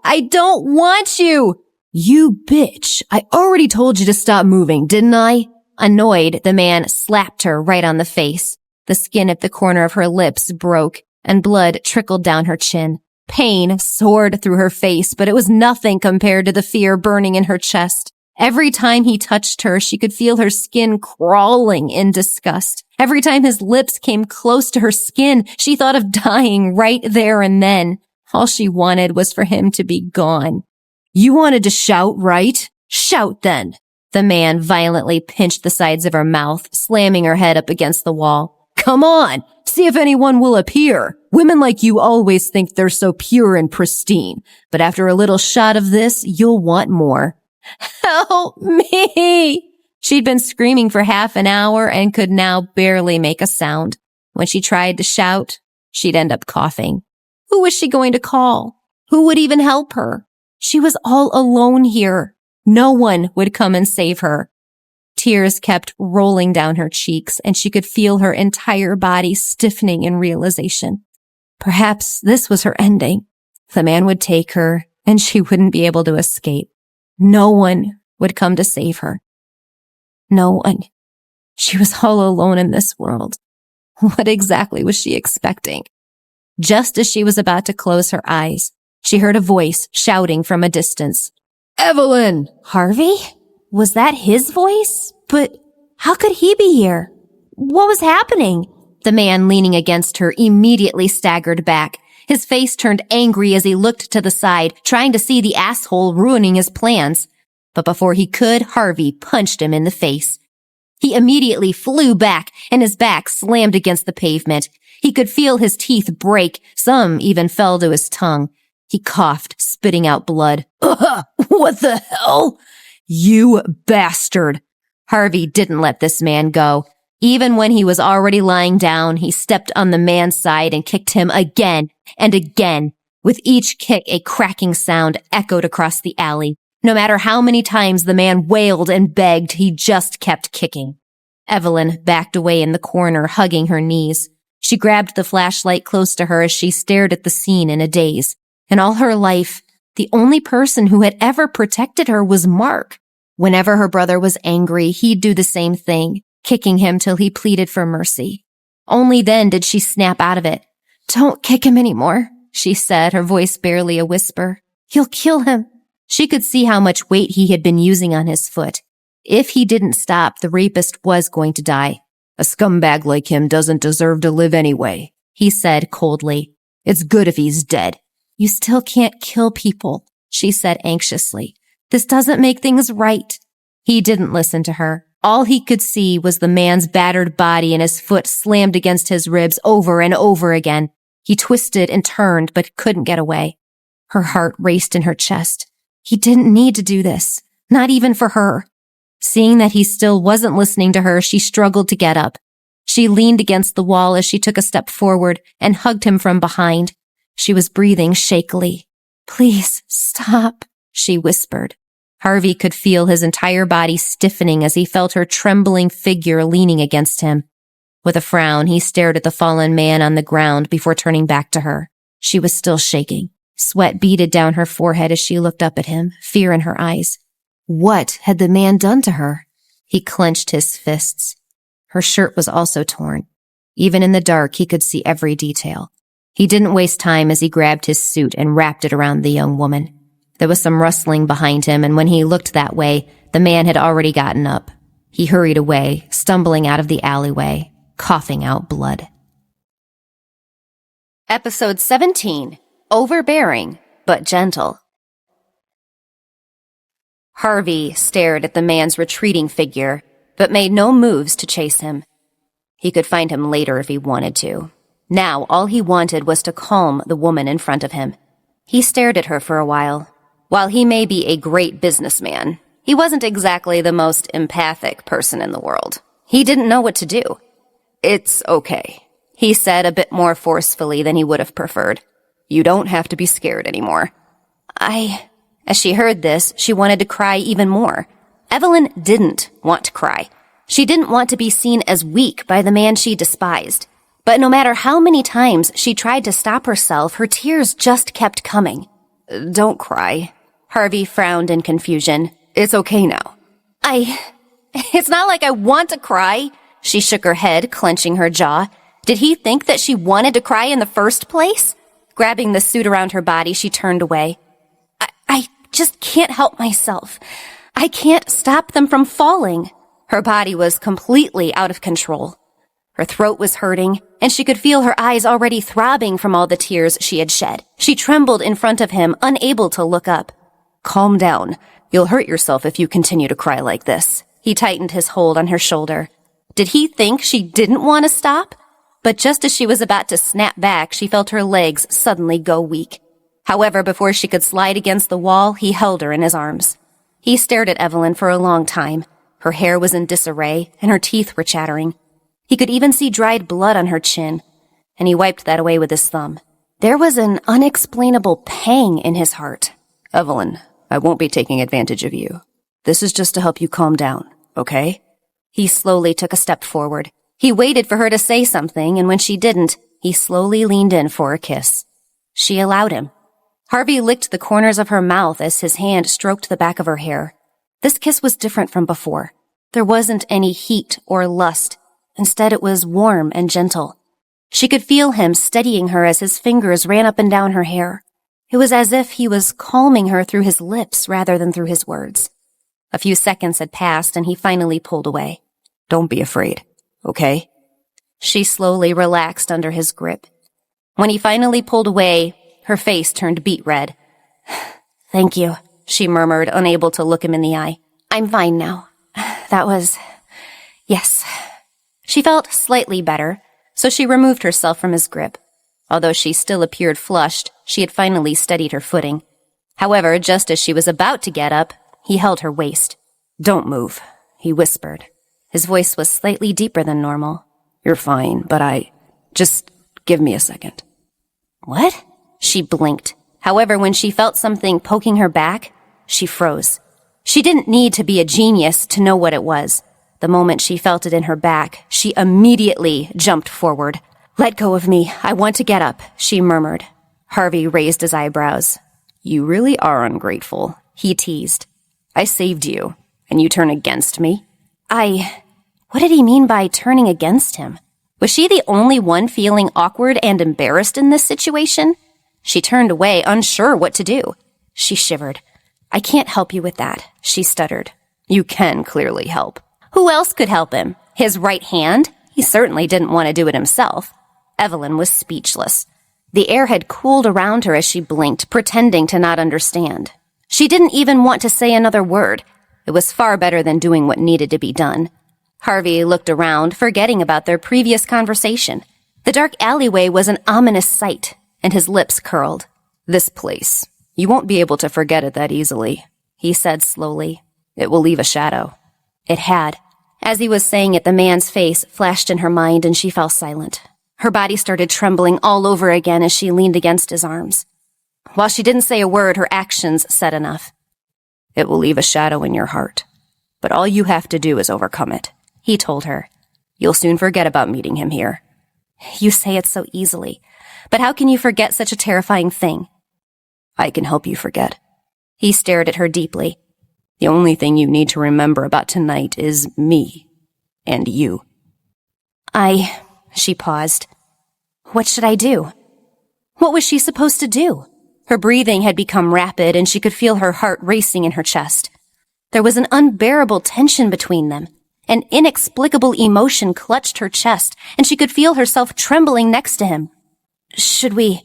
I don't want you. You bitch, I already told you to stop moving, didn't I? Annoyed, the man slapped her right on the face. The skin at the corner of her lips broke, and blood trickled down her chin. Pain soared through her face, but it was nothing compared to the fear burning in her chest. Every time he touched her, she could feel her skin crawling in disgust. Every time his lips came close to her skin, she thought of dying right there and then. All she wanted was for him to be gone. You wanted to shout, right? Shout then. The man violently pinched the sides of her mouth, slamming her head up against the wall. Come on, see if anyone will appear. Women like you always think they're so pure and pristine, but after a little shot of this, you'll want more. Help me! She'd been screaming for half an hour and could now barely make a sound. When she tried to shout, she'd end up coughing. Who was she going to call? Who would even help her? She was all alone here. No one would come and save her. Tears kept rolling down her cheeks, and she could feel her entire body stiffening in realization. Perhaps this was her ending. The man would take her, and she wouldn't be able to escape. No one would come to save her. No one. She was all alone in this world. What exactly was she expecting? Just as she was about to close her eyes, she heard a voice shouting from a distance. Evelyn! Harvey? Was that his voice? But how could he be here? What was happening? The man leaning against her immediately staggered back. His face turned angry as he looked to the side, trying to see the asshole ruining his plans. But before he could, Harvey punched him in the face. He immediately flew back, and his back slammed against the pavement. He could feel his teeth break. Some even fell to his tongue. He coughed, spitting out blood. What the hell? You bastard! Harvey didn't let this man go. Even when he was already lying down, he stepped on the man's side and kicked him again and again. With each kick, a cracking sound echoed across the alley. No matter how many times the man wailed and begged, he just kept kicking. Evelyn backed away in the corner, hugging her knees. She grabbed the flashlight close to her as she stared at the scene in a daze. In all her life, the only person who had ever protected her was Mark. Whenever her brother was angry, he'd do the same thing, kicking him till he pleaded for mercy. Only then did she snap out of it. "Don't kick him anymore," she said, her voice barely a whisper. "You'll kill him." She could see how much weight he had been using on his foot. If he didn't stop, the rapist was going to die. A scumbag like him doesn't deserve to live anyway, he said coldly. It's good if he's dead. "You still can't kill people," she said anxiously. "This doesn't make things right." He didn't listen to her. All he could see was the man's battered body and his foot slammed against his ribs over and over again. He twisted and turned, but couldn't get away. Her heart raced in her chest. He didn't need to do this, not even for her. Seeing that he still wasn't listening to her, she struggled to get up. She leaned against the wall as she took a step forward and hugged him from behind. She was breathing shakily. "Please, stop," she whispered. Harvey could feel his entire body stiffening as he felt her trembling figure leaning against him. With a frown, he stared at the fallen man on the ground before turning back to her. She was still shaking. Sweat beaded down her forehead as she looked up at him, fear in her eyes. What had the man done to her? He clenched his fists. Her shirt was also torn. Even in the dark, he could see every detail. He didn't waste time as he grabbed his suit and wrapped it around the young woman. There was some rustling behind him, and when he looked that way, the man had already gotten up. He hurried away, stumbling out of the alleyway, coughing out blood. Episode 17. Overbearing, but gentle. Harvey stared at the man's retreating figure, but made no moves to chase him. He could find him later if he wanted to. Now, all he wanted was to calm the woman in front of him. He stared at her for a while. While he may be a great businessman, he wasn't exactly the most empathic person in the world. He didn't know what to do. "It's okay," he said a bit more forcefully than he would have preferred. "You don't have to be scared anymore." As she heard this, she wanted to cry even more. Evelyn didn't want to cry. She didn't want to be seen as weak by the man she despised. But no matter how many times she tried to stop herself, her tears just kept coming. "Don't cry." Harvey frowned in confusion. "It's okay now." It's not like I want to cry." She shook her head, clenching her jaw. Did he think that she wanted to cry in the first place? Grabbing the suit around her body, she turned away. I just can't help myself. I can't stop them from falling." Her body was completely out of control. Her throat was hurting, and she could feel her eyes already throbbing from all the tears she had shed. She trembled in front of him, unable to look up. "Calm down. You'll hurt yourself if you continue to cry like this." He tightened his hold on her shoulder. Did he think she didn't want to stop? But just as she was about to snap back, she felt her legs suddenly go weak. However, before she could slide against the wall, he held her in his arms. He stared at Evelyn for a long time. Her hair was in disarray, and her teeth were chattering. He could even see dried blood on her chin, and he wiped that away with his thumb. There was an unexplainable pang in his heart. "Evelyn, I won't be taking advantage of you. This is just to help you calm down, okay?" He slowly took a step forward. He waited for her to say something, and when she didn't, he slowly leaned in for a kiss. She allowed him. Harvey licked the corners of her mouth as his hand stroked the back of her hair. This kiss was different from before. There wasn't any heat or lust. Instead, it was warm and gentle. She could feel him steadying her as his fingers ran up and down her hair. It was as if he was calming her through his lips rather than through his words. A few seconds had passed, and he finally pulled away. "Don't be afraid, okay?" She slowly relaxed under his grip. When he finally pulled away, her face turned beet red. "Thank you," she murmured, unable to look him in the eye. "I'm fine now. Yes." She felt slightly better, so she removed herself from his grip. Although she still appeared flushed, she had finally steadied her footing. However, just as she was about to get up, he held her waist. "Don't move," he whispered. His voice was slightly deeper than normal. "You're fine, but just give me a second." "What?" She blinked. However, when she felt something poking her back, she froze. She didn't need to be a genius to know what it was. The moment she felt it in her back, she immediately jumped forward. "Let go of me. I want to get up," she murmured. Harvey raised his eyebrows. "You really are ungrateful," he teased. "I saved you, and you turn against me?" What did he mean by turning against him? Was she the only one feeling awkward and embarrassed in this situation? She turned away, unsure what to do. She shivered. "I can't help you with that," she stuttered. "You can clearly help." Who else could help him? His right hand? He certainly didn't want to do it himself. Evelyn was speechless. The air had cooled around her as she blinked, pretending to not understand. She didn't even want to say another word. It was far better than doing what needed to be done. Harvey looked around, forgetting about their previous conversation. The dark alleyway was an ominous sight, and his lips curled. "This place. You won't be able to forget it that easily," he said slowly. "It will leave a shadow." It had. As he was saying it, the man's face flashed in her mind, and she fell silent. Her body started trembling all over again as she leaned against his arms. While she didn't say a word, her actions said enough. "It will leave a shadow in your heart, but all you have to do is overcome it," he told her. "You'll soon forget about meeting him here." "You say it so easily, but how can you forget such a terrifying thing?" "I can help you forget." He stared at her deeply. "The only thing you need to remember about tonight is me and you." She paused. What should I do? What was she supposed to do? Her breathing had become rapid, and she could feel her heart racing in her chest. There was an unbearable tension between them. An inexplicable emotion clutched her chest, and she could feel herself trembling next to him. "Should we?"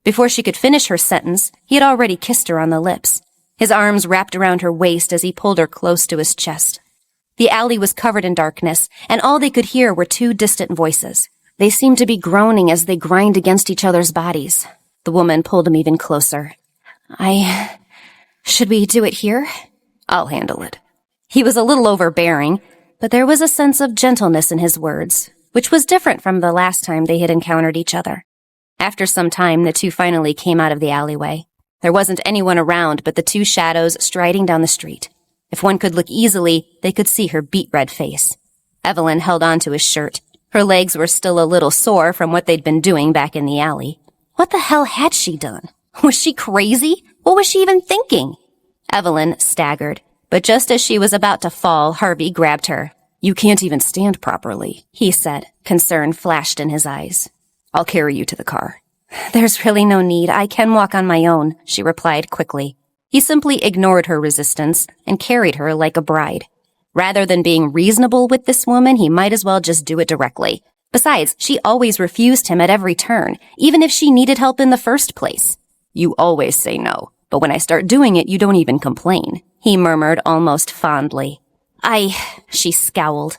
Before she could finish her sentence, he had already kissed her on the lips. His arms wrapped around her waist as he pulled her close to his chest. The alley was covered in darkness, and all they could hear were two distant voices. They seemed to be groaning as they grind against each other's bodies. The woman pulled him even closer. Should we do it here? I'll handle it. He was a little overbearing, but there was a sense of gentleness in his words, which was different from the last time they had encountered each other. After some time, the two finally came out of the alleyway. There wasn't anyone around but the two shadows striding down the street. If one could look easily, they could see her beet-red face. Evelyn held on to his shirt. Her legs were still a little sore from what they'd been doing back in the alley. What the hell had she done? Was she crazy? What was she even thinking? Evelyn staggered, but just as she was about to fall, Harvey grabbed her. You can't even stand properly, he said. Concern flashed in his eyes. I'll carry you to the car. There's really no need. I can walk on my own, she replied quickly. He simply ignored her resistance and carried her like a bride. Rather than being reasonable with this woman, he might as well just do it directly. Besides, she always refused him at every turn, even if she needed help in the first place. You always say no, but when I start doing it, you don't even complain, he murmured almost fondly. She scowled.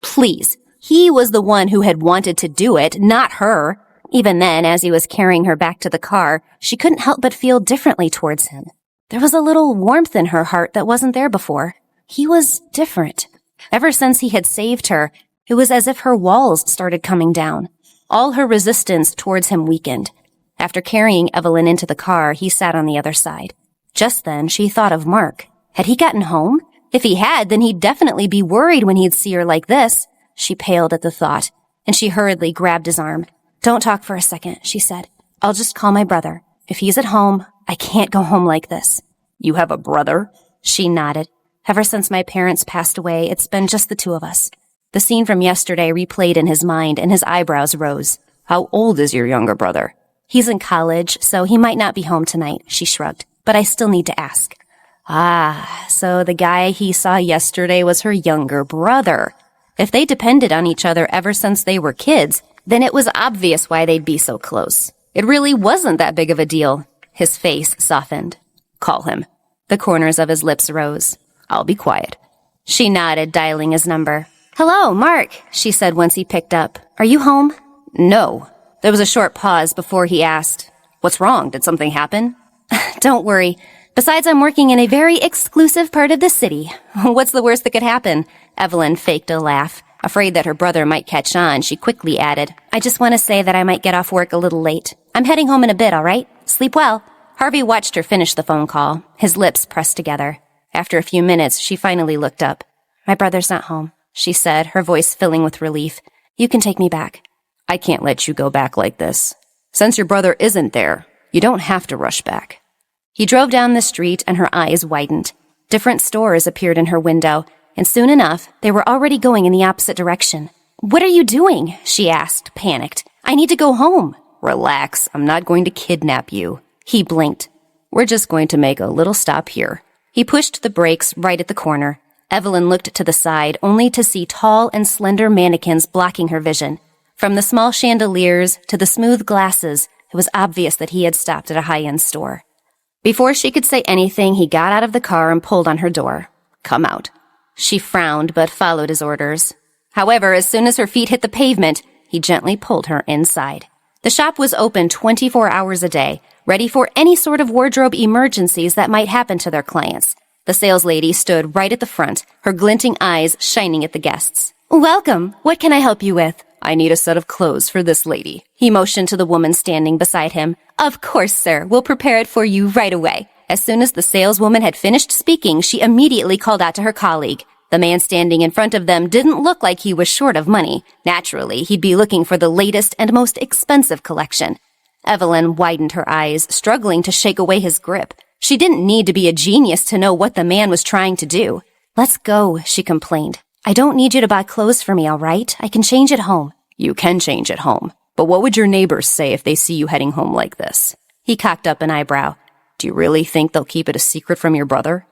Please, he was the one who had wanted to do it, not her. Even then, as he was carrying her back to the car, she couldn't help but feel differently towards him. There was a little warmth in her heart that wasn't there before. He was different. Ever since he had saved her, it was as if her walls started coming down. All her resistance towards him weakened. After carrying Evelyn into the car, he sat on the other side. Just then, she thought of Mark. Had he gotten home? If he had, then he'd definitely be worried when he'd see her like this. She paled at the thought, and she hurriedly grabbed his arm. Don't talk for a second, she said. I'll just call my brother. If he's at home, I can't go home like this. You have a brother? She nodded. Ever since my parents passed away, it's been just the two of us. The scene from yesterday replayed in his mind, and his eyebrows rose. How old is your younger brother? He's in college, so he might not be home tonight, she shrugged. But I still need to ask. Ah, so the guy he saw yesterday was her younger brother. If they depended on each other ever since they were kids, then it was obvious why they'd be so close. It really wasn't that big of a deal. His face softened. Call him. The corners of his lips rose. I'll be quiet. She nodded, dialing his number. Hello, Mark, she said once he picked up. Are you home? No. There was a short pause before he asked. What's wrong? Did something happen? Don't worry. Besides, I'm working in a very exclusive part of the city. What's the worst that could happen? Evelyn faked a laugh. Afraid that her brother might catch on, she quickly added, I just want to say that I might get off work a little late. I'm heading home in a bit, all right? Sleep well. Harvey watched her finish the phone call, his lips pressed together. After a few minutes, she finally looked up. My brother's not home, she said, her voice filling with relief. You can take me back. I can't let you go back like this. Since your brother isn't there, you don't have to rush back. He drove down the street and her eyes widened. Different stores appeared in her window, and soon enough, they were already going in the opposite direction. What are you doing? She asked, panicked. I need to go home. Relax, I'm not going to kidnap you. He blinked. We're just going to make a little stop here. He pushed the brakes right at the corner. Evelyn looked to the side, only to see tall and slender mannequins blocking her vision. From the small chandeliers to the smooth glasses, it was obvious that he had stopped at a high-end store. Before she could say anything, he got out of the car and pulled on her door. Come out. She frowned, but followed his orders. However, as soon as her feet hit the pavement, he gently pulled her inside. The shop was open 24 hours a day, ready for any sort of wardrobe emergencies that might happen to their clients. The saleslady stood right at the front, her glinting eyes shining at the guests. Welcome. What can I help you with? I need a set of clothes for this lady. He motioned to the woman standing beside him. Of course, sir. We'll prepare it for you right away. As soon as the saleswoman had finished speaking, she immediately called out to her colleague. The man standing in front of them didn't look like he was short of money. Naturally, he'd be looking for the latest and most expensive collection. Evelyn widened her eyes, struggling to shake away his grip. She didn't need to be a genius to know what the man was trying to do. Let's go, she complained. I don't need you to buy clothes for me, all right? I can change at home. You can change at home. But what would your neighbors say if they see you heading home like this? He cocked up an eyebrow. Do you really think they'll keep it a secret from your brother?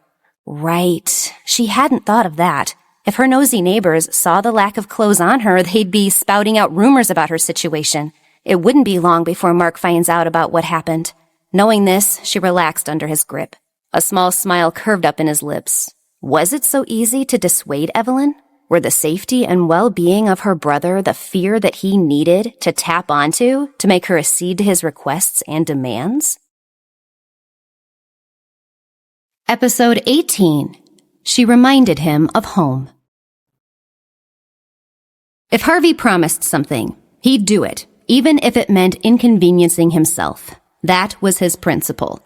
Right. She hadn't thought of that. If her nosy neighbors saw the lack of clothes on her, they'd be spouting out rumors about her situation. It wouldn't be long before Mark finds out about what happened. Knowing this, she relaxed under his grip. A small smile curved up in his lips. Was it so easy to dissuade Evelyn? Were the safety and well-being of her brother the fear that he needed to tap onto to make her accede to his requests and demands? Episode 18. She reminded him of home. If Harvey promised something, he'd do it, even if it meant inconveniencing himself. That was his principle.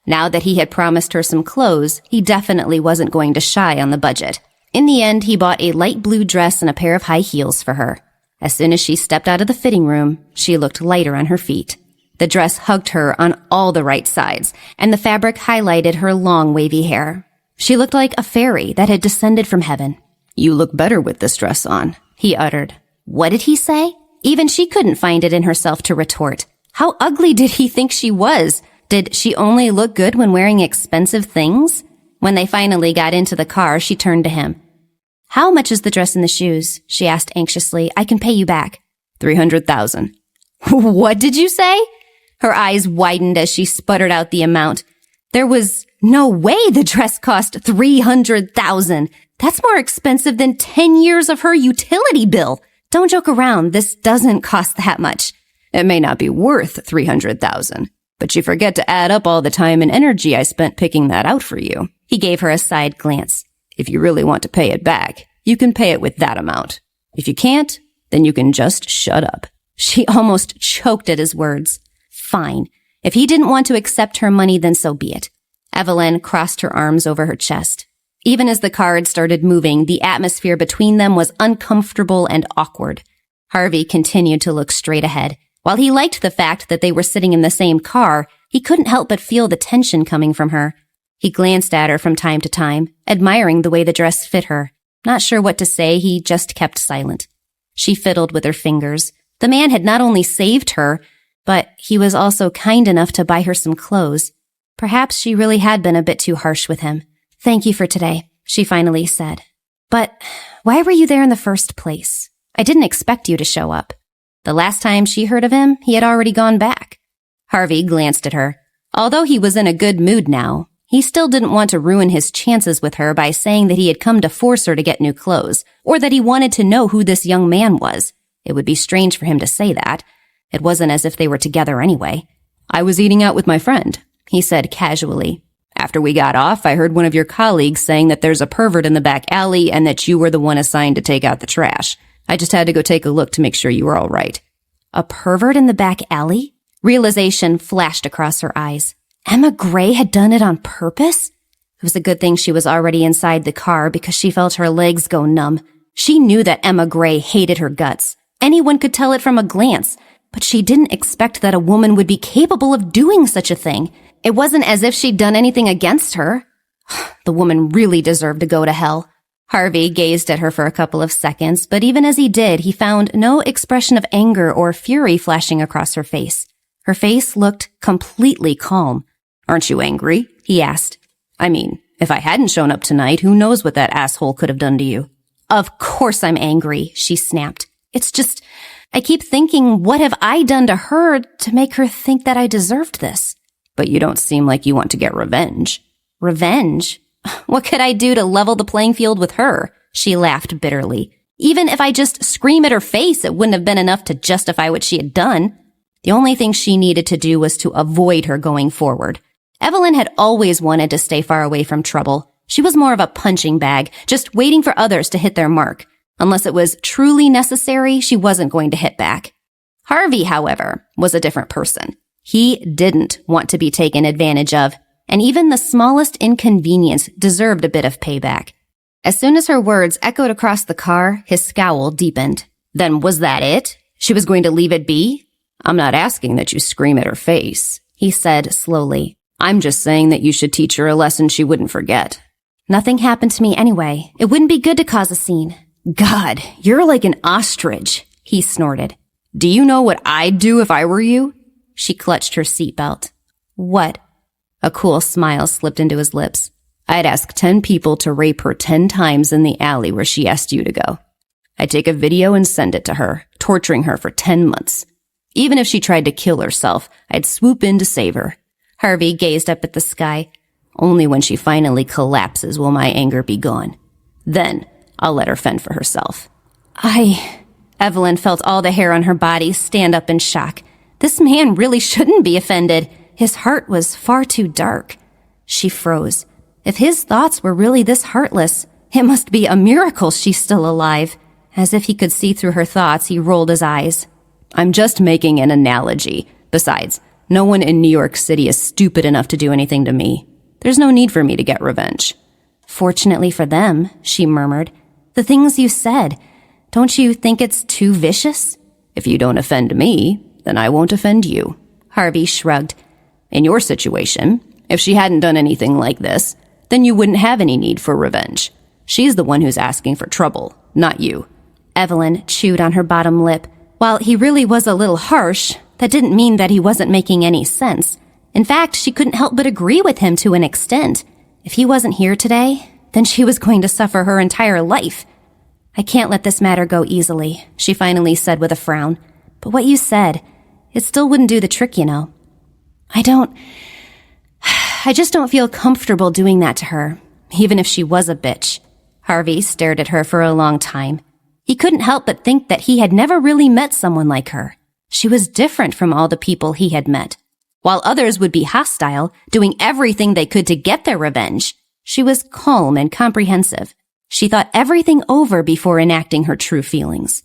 Now that he had promised her some clothes, he definitely wasn't going to shy on the budget. In the end, he bought a light blue dress and a pair of high heels for her. As soon as she stepped out of the fitting room, she looked lighter on her feet. The dress hugged her on all the right sides, and the fabric highlighted her long, wavy hair. She looked like a fairy that had descended from heaven. "You look better with this dress on," he uttered. What did he say? Even she couldn't find it in herself to retort. How ugly did he think she was? Did she only look good when wearing expensive things? When they finally got into the car, she turned to him. "How much is the dress and the shoes?" she asked anxiously. "I can pay you back." 300,000. What did you say? Her eyes widened as she sputtered out the amount. There was no way the dress cost 300,000. That's more expensive than 10 years of her utility bill. Don't joke around. This doesn't cost that much. It may not be worth 300,000, but you forget to add up all the time and energy I spent picking that out for you. He gave her a side glance. If you really want to pay it back, you can pay it with that amount. If you can't, then you can just shut up. She almost choked at his words. Fine. If he didn't want to accept her money, then so be it. Evelyn crossed her arms over her chest. Even as the car had started moving, the atmosphere between them was uncomfortable and awkward. Harvey continued to look straight ahead. While he liked the fact that they were sitting in the same car, he couldn't help but feel the tension coming from her. He glanced at her from time to time, admiring the way the dress fit her. Not sure what to say, he just kept silent. She fiddled with her fingers. The man had not only saved her, but he was also kind enough to buy her some clothes. Perhaps she really had been a bit too harsh with him. "Thank you for today," she finally said. "But why were you there in the first place? I didn't expect you to show up." The last time she heard of him, he had already gone back. Harvey glanced at her. Although he was in a good mood now, he still didn't want to ruin his chances with her by saying that he had come to force her to get new clothes, or that he wanted to know who this young man was. It would be strange for him to say that. It wasn't as if they were together anyway. "I was eating out with my friend," he said casually. "After we got off, I heard one of your colleagues saying that there's a pervert in the back alley and that you were the one assigned to take out the trash. I just had to go take a look to make sure you were all right." A pervert in the back alley? Realization flashed across her eyes. Emma Gray had done it on purpose? It was a good thing she was already inside the car because she felt her legs go numb. She knew that Emma Gray hated her guts. Anyone could tell it from a glance, but she didn't expect that a woman would be capable of doing such a thing. It wasn't as if she'd done anything against her. The woman really deserved to go to hell. Harvey gazed at her for a couple of seconds, but even as he did, he found no expression of anger or fury flashing across her face. Her face looked completely calm. "Aren't you angry?" he asked. "I mean, if I hadn't shown up tonight, who knows what that asshole could have done to you?" "Of course I'm angry," she snapped. "It's just, I keep thinking, what have I done to her to make her think that I deserved this?" "But you don't seem like you want to get revenge." "Revenge? What could I do to level the playing field with her?" She laughed bitterly. "Even if I just scream at her face, it wouldn't have been enough to justify what she had done." The only thing she needed to do was to avoid her going forward. Evelyn had always wanted to stay far away from trouble. She was more of a punching bag, just waiting for others to hit their mark. Unless it was truly necessary, she wasn't going to hit back. Harvey, however, was a different person. He didn't want to be taken advantage of, and even the smallest inconvenience deserved a bit of payback. As soon as her words echoed across the car, his scowl deepened. Then was that it? She was going to leave it be? "I'm not asking that you scream at her face," he said slowly. "I'm just saying that you should teach her a lesson she wouldn't forget." "Nothing happened to me anyway. It wouldn't be good to cause a scene." "God, you're like an ostrich," he snorted. "Do you know what I'd do if I were you?" She clutched her seatbelt. "What?" A cool smile slipped into his lips. "I'd ask 10 people to rape her 10 times in the alley where she asked you to go. I'd take a video and send it to her, torturing her for 10 months. Even if she tried to kill herself, I'd swoop in to save her." Harvey gazed up at the sky. "Only when she finally collapses will my anger be gone. Then I'll let her fend for herself." Evelyn felt all the hair on her body stand up in shock. This man really shouldn't be offended. His heart was far too dark. She froze. If his thoughts were really this heartless, it must be a miracle she's still alive. As if he could see through her thoughts, he rolled his eyes. I'm just making an analogy. Besides, no one in New York City is stupid enough to do anything to me. There's no need for me to get revenge. Fortunately for them, she murmured. The things you said, don't you think it's too vicious? If you don't offend me, then I won't offend you. Harvey shrugged. In your situation, if she hadn't done anything like this, then you wouldn't have any need for revenge. She's the one who's asking for trouble, not you. Evelyn chewed on her bottom lip. While he really was a little harsh, that didn't mean that he wasn't making any sense. In fact, she couldn't help but agree with him to an extent. If he wasn't here today, then she was going to suffer her entire life. I can't let this matter go easily, she finally said with a frown. But what you said, it still wouldn't do the trick, you know. I just don't feel comfortable doing that to her, even if she was a bitch. Harvey stared at her for a long time. He couldn't help but think that he had never really met someone like her. She was different from all the people he had met. While others would be hostile, doing everything they could to get their revenge, she was calm and comprehensive. She thought everything over before enacting her true feelings.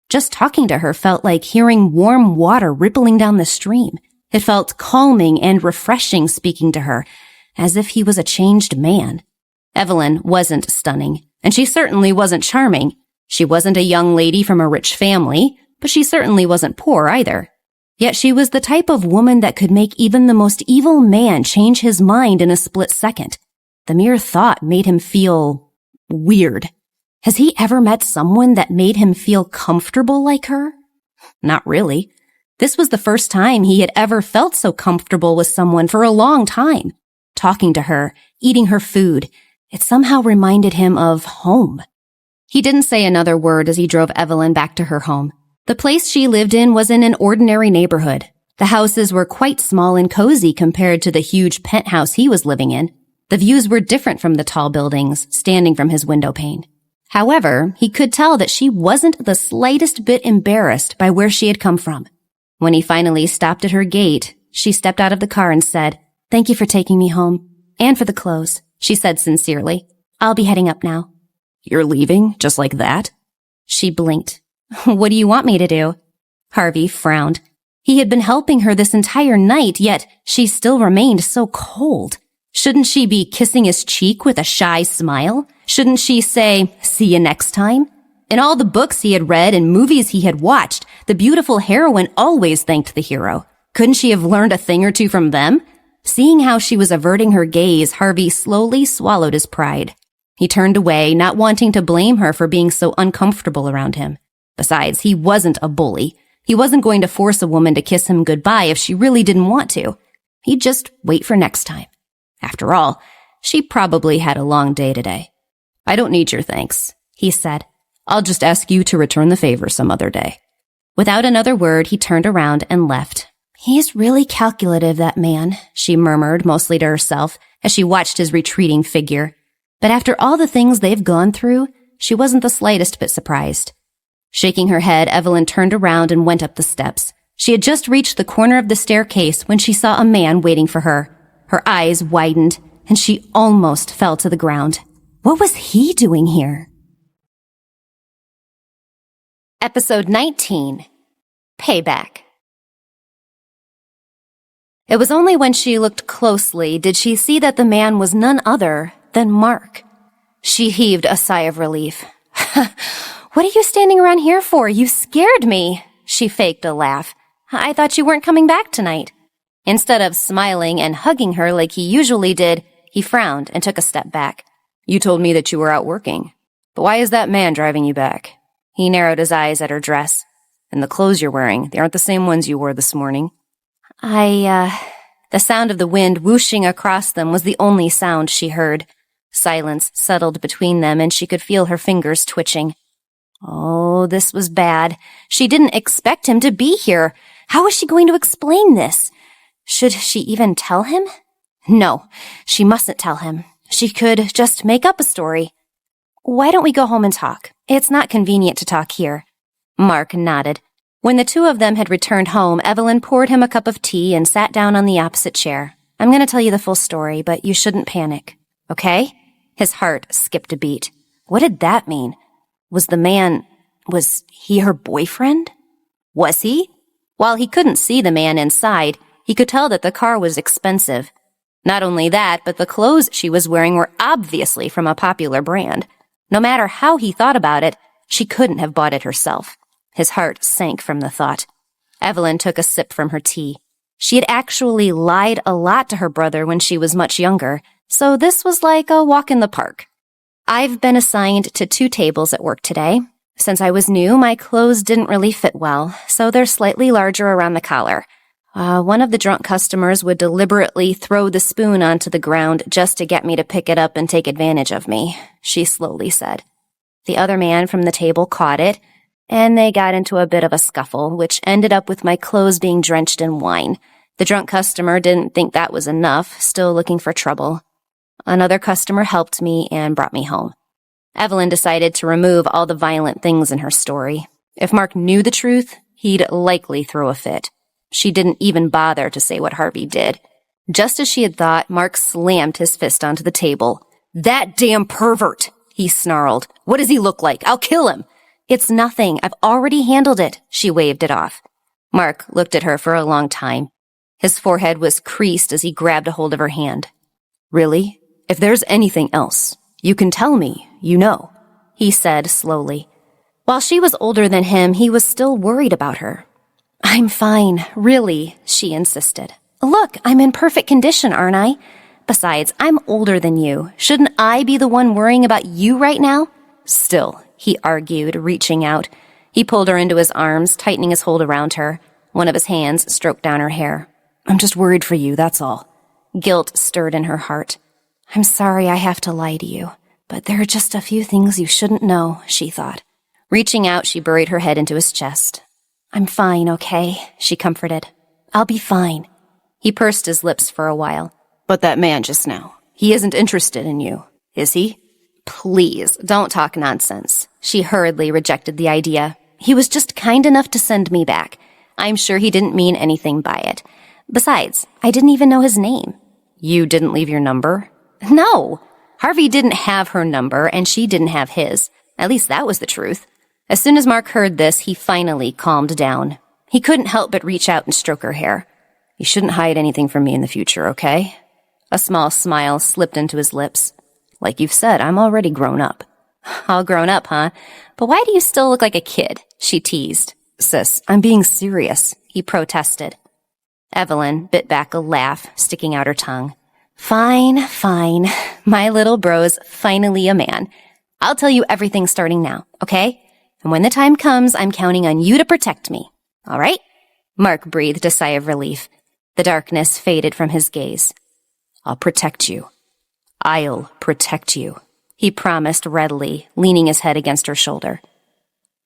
Just talking to her felt like hearing warm water rippling down the stream. It felt calming and refreshing speaking to her, as if he was a changed man. Evelyn wasn't stunning, and she certainly wasn't charming. She wasn't a young lady from a rich family, but she certainly wasn't poor either. Yet she was the type of woman that could make even the most evil man change his mind in a split second. The mere thought made him feel weird. Has he ever met someone that made him feel comfortable like her? Not really. This was the first time he had ever felt so comfortable with someone for a long time. Talking to her, eating her food, it somehow reminded him of home. He didn't say another word as he drove Evelyn back to her home. The place she lived in was in an ordinary neighborhood. The houses were quite small and cozy compared to the huge penthouse he was living in. The views were different from the tall buildings standing from his window pane. However, he could tell that she wasn't the slightest bit embarrassed by where she had come from. When he finally stopped at her gate, she stepped out of the car and said, "Thank you for taking me home. And for the clothes," she said sincerely. "I'll be heading up now." You're leaving, just like that? She blinked. What do you want me to do? Harvey frowned. He had been helping her this entire night, yet she still remained so cold. Shouldn't she be kissing his cheek with a shy smile? Shouldn't she say, "See you next time"? In all the books he had read and movies he had watched, the beautiful heroine always thanked the hero. Couldn't she have learned a thing or two from them? Seeing how she was averting her gaze, Harvey slowly swallowed his pride. He turned away, not wanting to blame her for being so uncomfortable around him. Besides, he wasn't a bully. He wasn't going to force a woman to kiss him goodbye if she really didn't want to. He'd just wait for next time. After all, she probably had a long day today. I don't need your thanks, he said. I'll just ask you to return the favor some other day. Without another word, he turned around and left. He's really calculative, that man, she murmured, mostly to herself, as she watched his retreating figure. But after all the things they've gone through, she wasn't the slightest bit surprised. Shaking her head, Evelyn turned around and went up the steps. She had just reached the corner of the staircase when she saw a man waiting for her. Her eyes widened, and she almost fell to the ground. What was he doing here? Episode 19. Payback. It was only when she looked closely did she see that the man was none other than Mark. She heaved a sigh of relief. "What are you standing around here for? You scared me." She faked a laugh. "I thought you weren't coming back tonight." Instead of smiling and hugging her like he usually did, he frowned and took a step back. You told me that you were out working. But why is that man driving you back? He narrowed his eyes at her dress. And the clothes you're wearing, they aren't the same ones you wore this morning. The sound of the wind whooshing across them was the only sound she heard. Silence settled between them, and she could feel her fingers twitching. Oh, this was bad. She didn't expect him to be here. How was she going to explain this? Should she even tell him? No, she mustn't tell him. She could just make up a story. Why don't we go home and talk? It's not convenient to talk here. Mark nodded. When the two of them had returned home, Evelyn poured him a cup of tea and sat down on the opposite chair. I'm going to tell you the full story, but you shouldn't panic. okay? His heart skipped a beat. What did that mean? Was he her boyfriend? Was he? While he couldn't see the man inside, he could tell that the car was expensive. Not only that, but the clothes she was wearing were obviously from a popular brand. No matter how he thought about it, she couldn't have bought it herself. His heart sank from the thought. Evelyn took a sip from her tea. She had actually lied a lot to her brother when she was much younger, so this was like a walk in the park. I've been assigned to 2 tables at work today. Since I was new, my clothes didn't really fit well, so they're slightly larger around the collar. One of the drunk customers would deliberately throw the spoon onto the ground just to get me to pick it up and take advantage of me, she slowly said. The other man from the table caught it, and they got into a bit of a scuffle, which ended up with my clothes being drenched in wine. The drunk customer didn't think that was enough, still looking for trouble. Another customer helped me and brought me home. Evelyn decided to remove all the violent things in her story. If Mark knew the truth, he'd likely throw a fit. She didn't even bother to say what Harvey did. Just as she had thought, Mark slammed his fist onto the table. "That damn pervert!" he snarled. "What does he look like? I'll kill him!" "It's nothing. I've already handled it." She waved it off. Mark looked at her for a long time. His forehead was creased as he grabbed a hold of her hand. "Really? If there's anything else, you can tell me, you know," he said slowly. While she was older than him, he was still worried about her. "I'm fine, really," she insisted. "Look, I'm in perfect condition, aren't I? Besides, I'm older than you. Shouldn't I be the one worrying about you right now?" "Still," he argued, reaching out. He pulled her into his arms, tightening his hold around her. One of his hands stroked down her hair. "I'm just worried for you, that's all." Guilt stirred in her heart. "I'm sorry I have to lie to you, but there are just a few things you shouldn't know," she thought. Reaching out, she buried her head into his chest. "I'm fine, okay?" she comforted. "I'll be fine." He pursed his lips for a while. "But that man just now, he isn't interested in you, is he?" "Please, don't talk nonsense." She hurriedly rejected the idea. "He was just kind enough to send me back. I'm sure he didn't mean anything by it. Besides, I didn't even know his name." "You didn't leave your number?" "No. Harvey didn't have her number, and she didn't have his. At least that was the truth." As soon as Mark heard this, he finally calmed down. He couldn't help but reach out and stroke her hair. "You shouldn't hide anything from me in the future, okay?" A small smile slipped into his lips. "Like you've said, I'm already grown up." "All grown up, huh? But why do you still look like a kid?" she teased. "Sis, I'm being serious," he protested. Evelyn bit back a laugh, sticking out her tongue. Fine. My little bro's finally a man. I'll tell you everything starting now, okay? And when the time comes, I'm counting on you to protect me. All right?" Mark breathed a sigh of relief. The darkness faded from his gaze. "I'll protect you. I'll protect you," he promised readily, leaning his head against her shoulder.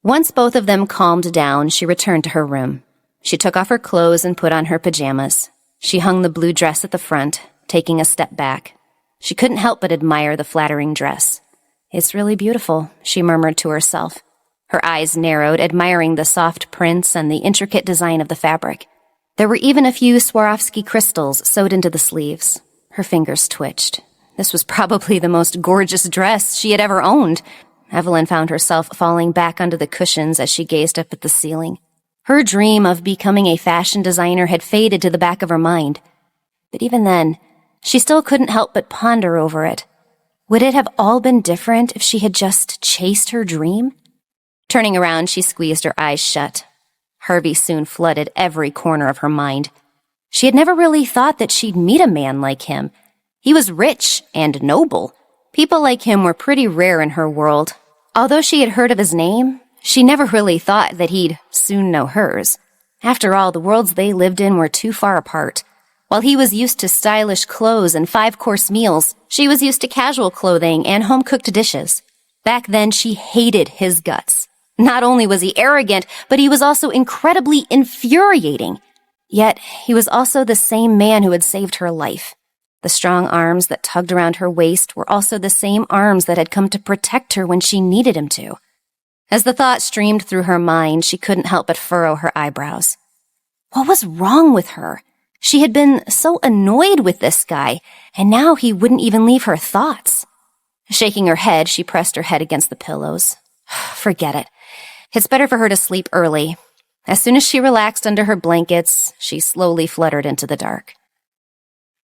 Once both of them calmed down, she returned to her room. She took off her clothes and put on her pajamas. She hung the blue dress at the front, taking a step back. She couldn't help but admire the flattering dress. "It's really beautiful," she murmured to herself. Her eyes narrowed, admiring the soft prints and the intricate design of the fabric. There were even a few Swarovski crystals sewed into the sleeves. Her fingers twitched. This was probably the most gorgeous dress she had ever owned. Evelyn found herself falling back onto the cushions as she gazed up at the ceiling. Her dream of becoming a fashion designer had faded to the back of her mind. But even then, she still couldn't help but ponder over it. Would it have all been different if she had just chased her dream? Turning around, she squeezed her eyes shut. Harvey soon flooded every corner of her mind. She had never really thought that she'd meet a man like him. He was rich and noble. People like him were pretty rare in her world. Although she had heard of his name, she never really thought that he'd soon know hers. After all, the worlds they lived in were too far apart. While he was used to stylish clothes and 5-course meals, she was used to casual clothing and home-cooked dishes. Back then, she hated his guts. Not only was he arrogant, but he was also incredibly infuriating. Yet, he was also the same man who had saved her life. The strong arms that tugged around her waist were also the same arms that had come to protect her when she needed him to. As the thought streamed through her mind, she couldn't help but furrow her eyebrows. What was wrong with her? She had been so annoyed with this guy, and now he wouldn't even leave her thoughts. Shaking her head, she pressed her head against the pillows. Forget it. It's better for her to sleep early. As soon as she relaxed under her blankets, she slowly fluttered into the dark.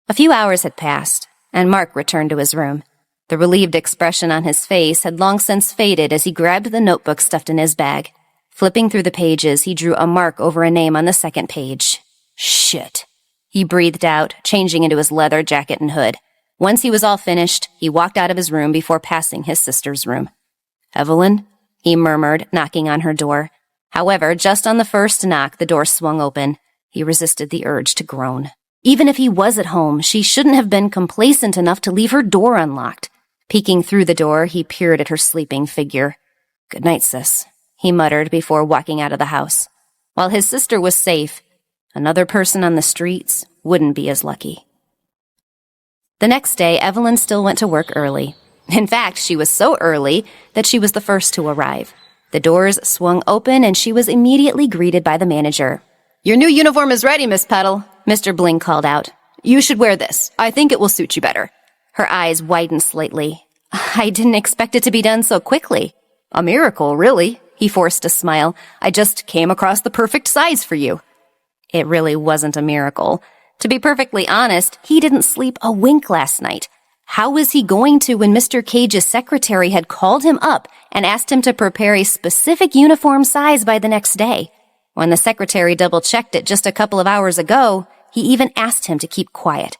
A few hours had passed, and Mark returned to his room. The relieved expression on his face had long since faded as he grabbed the notebook stuffed in his bag. Flipping through the pages, he drew a mark over a name on the second page. Shit. He breathed out, changing into his leather jacket and hood. Once he was all finished, he walked out of his room before passing his sister's room. "Evelyn?" he murmured, knocking on her door. However, just on the first knock, the door swung open. He resisted the urge to groan. Even if he was at home, she shouldn't have been complacent enough to leave her door unlocked. Peeking through the door, he peered at her sleeping figure. "Good night, sis," he muttered before walking out of the house. While his sister was safe, another person on the streets wouldn't be as lucky. The next day, Evelyn still went to work early. In fact, she was so early that she was the first to arrive. The doors swung open and she was immediately greeted by the manager. "Your new uniform is ready, Miss Petal," Mr. Bling called out. "You should wear this. I think it will suit you better." Her eyes widened slightly. "I didn't expect it to be done so quickly." "A miracle, really," he forced a smile. "I just came across the perfect size for you." It really wasn't a miracle. To be perfectly honest, he didn't sleep a wink last night. How was he going to when Mr. Cage's secretary had called him up and asked him to prepare a specific uniform size by the next day? When the secretary double-checked it just a couple of hours ago, he even asked him to keep quiet.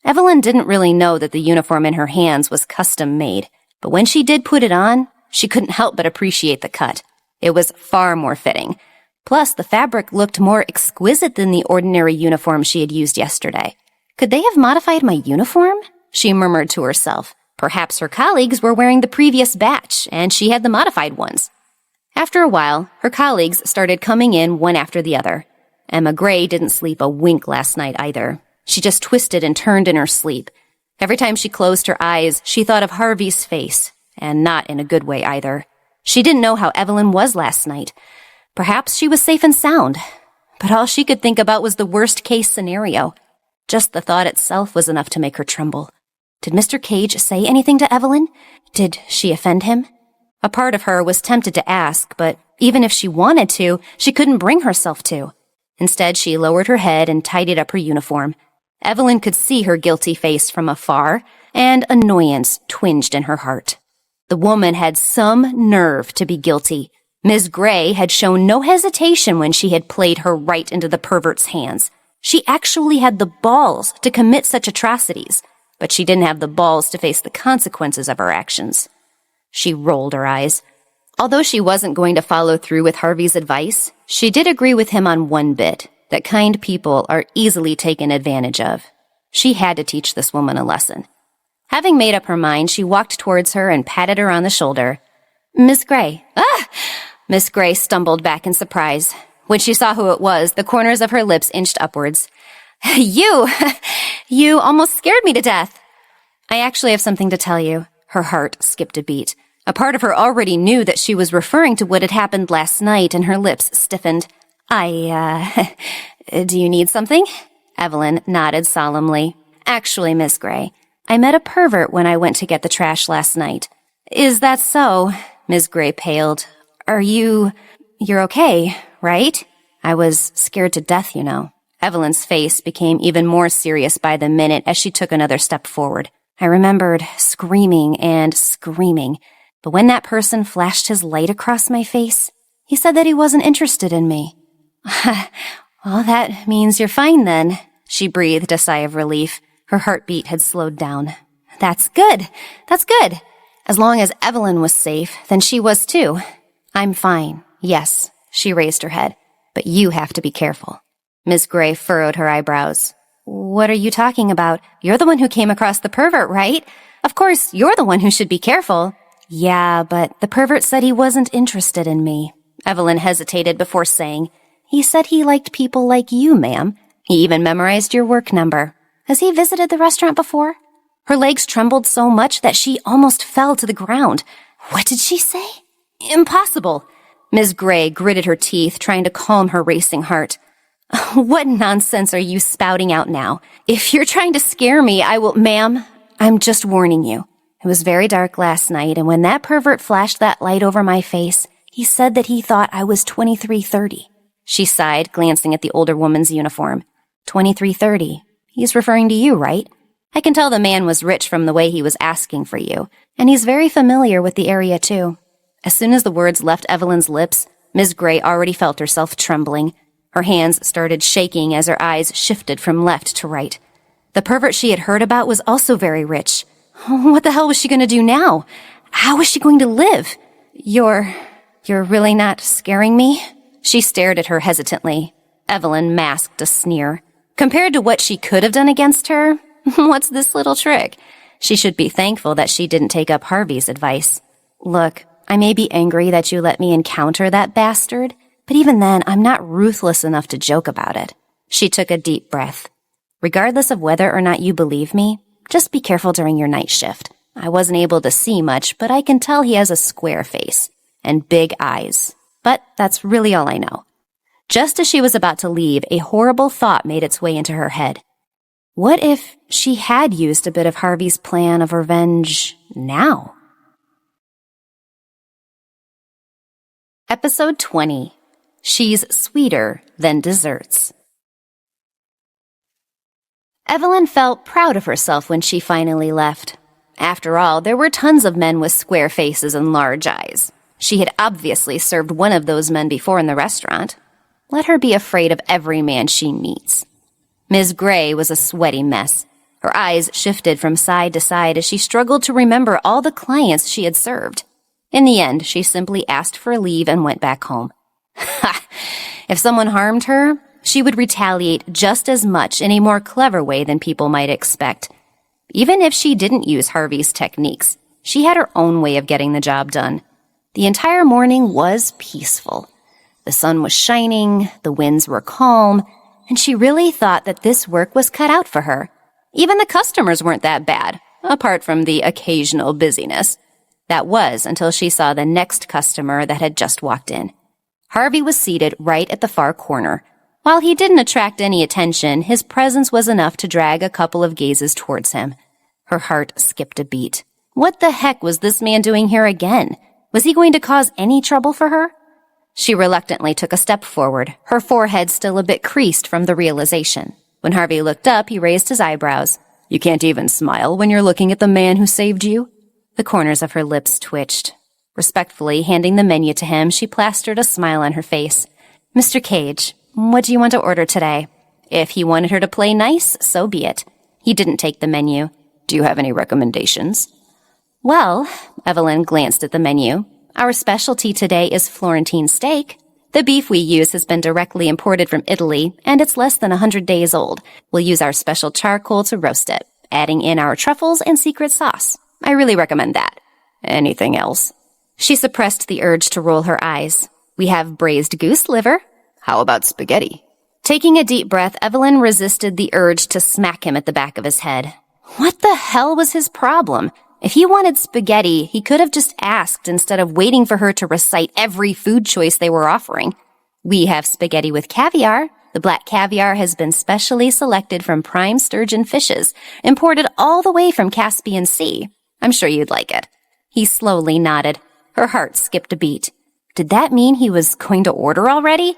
Evelyn didn't really know that the uniform in her hands was custom-made, but when she did put it on, she couldn't help but appreciate the cut. It was far more fitting. Plus, the fabric looked more exquisite than the ordinary uniform she had used yesterday. Could they have modified my uniform? She murmured to herself. Perhaps her colleagues were wearing the previous batch, and she had the modified ones. After a while, her colleagues started coming in one after the other. Emma Gray didn't sleep a wink last night either. She just twisted and turned in her sleep. Every time she closed her eyes, she thought of Harvey's face, and not in a good way either. She didn't know how Evelyn was last night. Perhaps she was safe and sound, but all she could think about was the worst-case scenario. Just the thought itself was enough to make her tremble. Did Mr. Cage say anything to Evelyn? Did she offend him? A part of her was tempted to ask, but even if she wanted to, she couldn't bring herself to. Instead, she lowered her head and tidied up her uniform. Evelyn could see her guilty face from afar, and annoyance twinged in her heart. The woman had some nerve to be guilty. Ms. Gray had shown no hesitation when she had played her right into the pervert's hands. She actually had the balls to commit such atrocities, but she didn't have the balls to face the consequences of her actions. She rolled her eyes. Although she wasn't going to follow through with Harvey's advice, she did agree with him on one bit, that kind people are easily taken advantage of. She had to teach this woman a lesson. Having made up her mind, she walked towards her and patted her on the shoulder. "Miss Gray." "Ah!" Miss Gray stumbled back in surprise. When she saw who it was, the corners of her lips inched upwards. You almost scared me to death." "I actually have something to tell you." Her heart skipped a beat. A part of her already knew that she was referring to what had happened last night, and her lips stiffened. Do you need something?" Evelyn nodded solemnly. "Actually, Miss Gray, I met a pervert when I went to get the trash last night." "Is that so?" Miss Gray paled. You're okay, right?" "I was scared to death, you know." Evelyn's face became even more serious by the minute as she took another step forward. "I remembered screaming and screaming, but when that person flashed his light across my face, he said that he wasn't interested in me." "Well, that means you're fine then." She breathed a sigh of relief. Her heartbeat had slowed down. That's good. As long as Evelyn was safe, then she was too. "I'm fine, yes." She raised her head. "But you have to be careful." Miss Gray furrowed her eyebrows. "What are you talking about? You're the one who came across the pervert, right? Of course, you're the one who should be careful." "Yeah, but the pervert said he wasn't interested in me." Evelyn hesitated before saying, "He said he liked people like you, ma'am. He even memorized your work number. Has he visited the restaurant before?" Her legs trembled so much that she almost fell to the ground. What did she say? Impossible. Ms. Gray gritted her teeth, trying to calm her racing heart. What nonsense are you spouting out now? If you're trying to scare me, I will— Ma'am, I'm just warning you. It was very dark last night, and when that pervert flashed that light over my face, he said that he thought I was 2330. She sighed, glancing at the older woman's uniform. 2330. He's referring to you, right? I can tell the man was rich from the way he was asking for you, and he's very familiar with the area, too. As soon as the words left Evelyn's lips, Ms. Gray already felt herself trembling. Her hands started shaking as her eyes shifted from left to right. The pervert she had heard about was also very rich. What the hell was she going to do now? How was she going to live? You're really not scaring me? She stared at her hesitantly. Evelyn masked a sneer. Compared to what she could have done against her, what's this little trick? She should be thankful that she didn't take up Harvey's advice. Look, I may be angry that you let me encounter that bastard, but even then, I'm not ruthless enough to joke about it. She took a deep breath. Regardless of whether or not you believe me, just be careful during your night shift. I wasn't able to see much, but I can tell he has a square face and big eyes. But that's really all I know. Just as she was about to leave, a horrible thought made its way into her head. What if she had used a bit of Harvey's plan of revenge now? Episode 20. She's Sweeter Than Desserts. Evelyn felt proud of herself when she finally left. After all, there were tons of men with square faces and large eyes. She had obviously served one of those men before in the restaurant. Let her be afraid of every man she meets. Ms. Gray was a sweaty mess. Her eyes shifted from side to side as she struggled to remember all the clients she had served. In the end, she simply asked for leave and went back home. Ha! If someone harmed her, she would retaliate just as much in a more clever way than people might expect. Even if she didn't use Harvey's techniques, she had her own way of getting the job done. The entire morning was peaceful. The sun was shining, the winds were calm, and she really thought that this work was cut out for her. Even the customers weren't that bad, apart from the occasional busyness. That was until she saw the next customer that had just walked in. Harvey was seated right at the far corner. While he didn't attract any attention, his presence was enough to drag a couple of gazes towards him. Her heart skipped a beat. What the heck was this man doing here again? Was he going to cause any trouble for her? She reluctantly took a step forward, her forehead still a bit creased from the realization. When Harvey looked up, he raised his eyebrows. You can't even smile when you're looking at the man who saved you? The corners of her lips twitched. Respectfully handing the menu to him, she plastered a smile on her face. Mr. Cage, what do you want to order today? If he wanted her to play nice, so be it. He didn't take the menu. Do you have any recommendations? Well, Evelyn glanced at the menu. Our specialty today is Florentine steak. The beef we use has been directly imported from Italy, and it's less than 100 days old. We'll use our special charcoal to roast it, adding in our truffles and secret sauce. I really recommend that. Anything else? She suppressed the urge to roll her eyes. We have braised goose liver. How about spaghetti? Taking a deep breath, Evelyn resisted the urge to smack him at the back of his head. What the hell was his problem? If he wanted spaghetti, he could have just asked instead of waiting for her to recite every food choice they were offering. We have spaghetti with caviar. The black caviar has been specially selected from prime sturgeon fishes, imported all the way from Caspian Sea. I'm sure you'd like it. He slowly nodded. Her heart skipped a beat. Did that mean he was going to order already?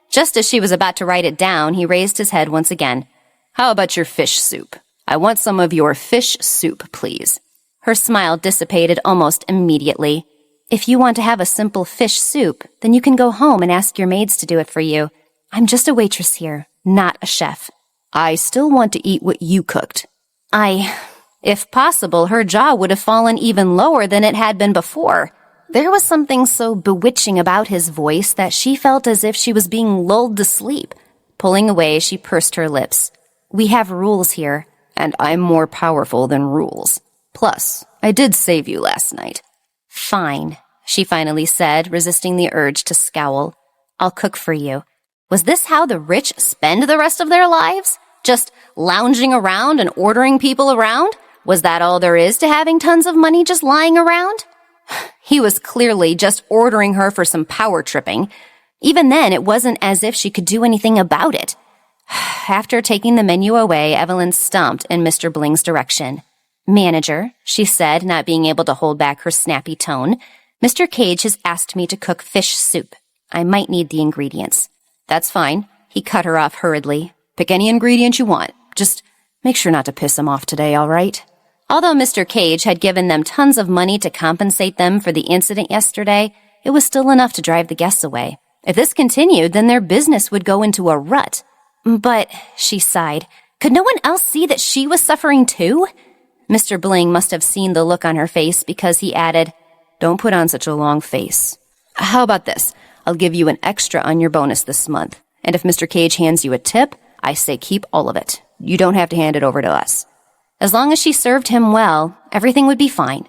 Just as she was about to write it down, he raised his head once again. How about your fish soup? I want some of your fish soup, please. Her smile dissipated almost immediately. If you want to have a simple fish soup, then you can go home and ask your maids to do it for you. I'm just a waitress here, not a chef. I still want to eat what you cooked. If possible, her jaw would have fallen even lower than it had been before. There was something so bewitching about his voice that she felt as if she was being lulled to sleep. Pulling away, she pursed her lips. We have rules here, and I'm more powerful than rules. Plus, I did save you last night. Fine, she finally said, resisting the urge to scowl. I'll cook for you. Was this how the rich spend the rest of their lives? Just lounging around and ordering people around? Was that all there is to having tons of money just lying around? He was clearly just ordering her for some power tripping. Even then, it wasn't as if she could do anything about it. After taking the menu away, Evelyn stomped in Mr. Bling's direction. "Manager," she said, not being able to hold back her snappy tone, "Mr. Cage has asked me to cook fish soup. I might need the ingredients." "That's fine," he cut her off hurriedly. "Pick any ingredient you want. Just make sure not to piss him off today, all right?" Although Mr. Cage had given them tons of money to compensate them for the incident yesterday, it was still enough to drive the guests away. If this continued, then their business would go into a rut. "But," she sighed, "could no one else see that she was suffering too?" Mr. Bling must have seen the look on her face because he added, "Don't put on such a long face. How about this? I'll give you an extra on your bonus this month. And if Mr. Cage hands you a tip, I say keep all of it. You don't have to hand it over to us." As long as she served him well, everything would be fine.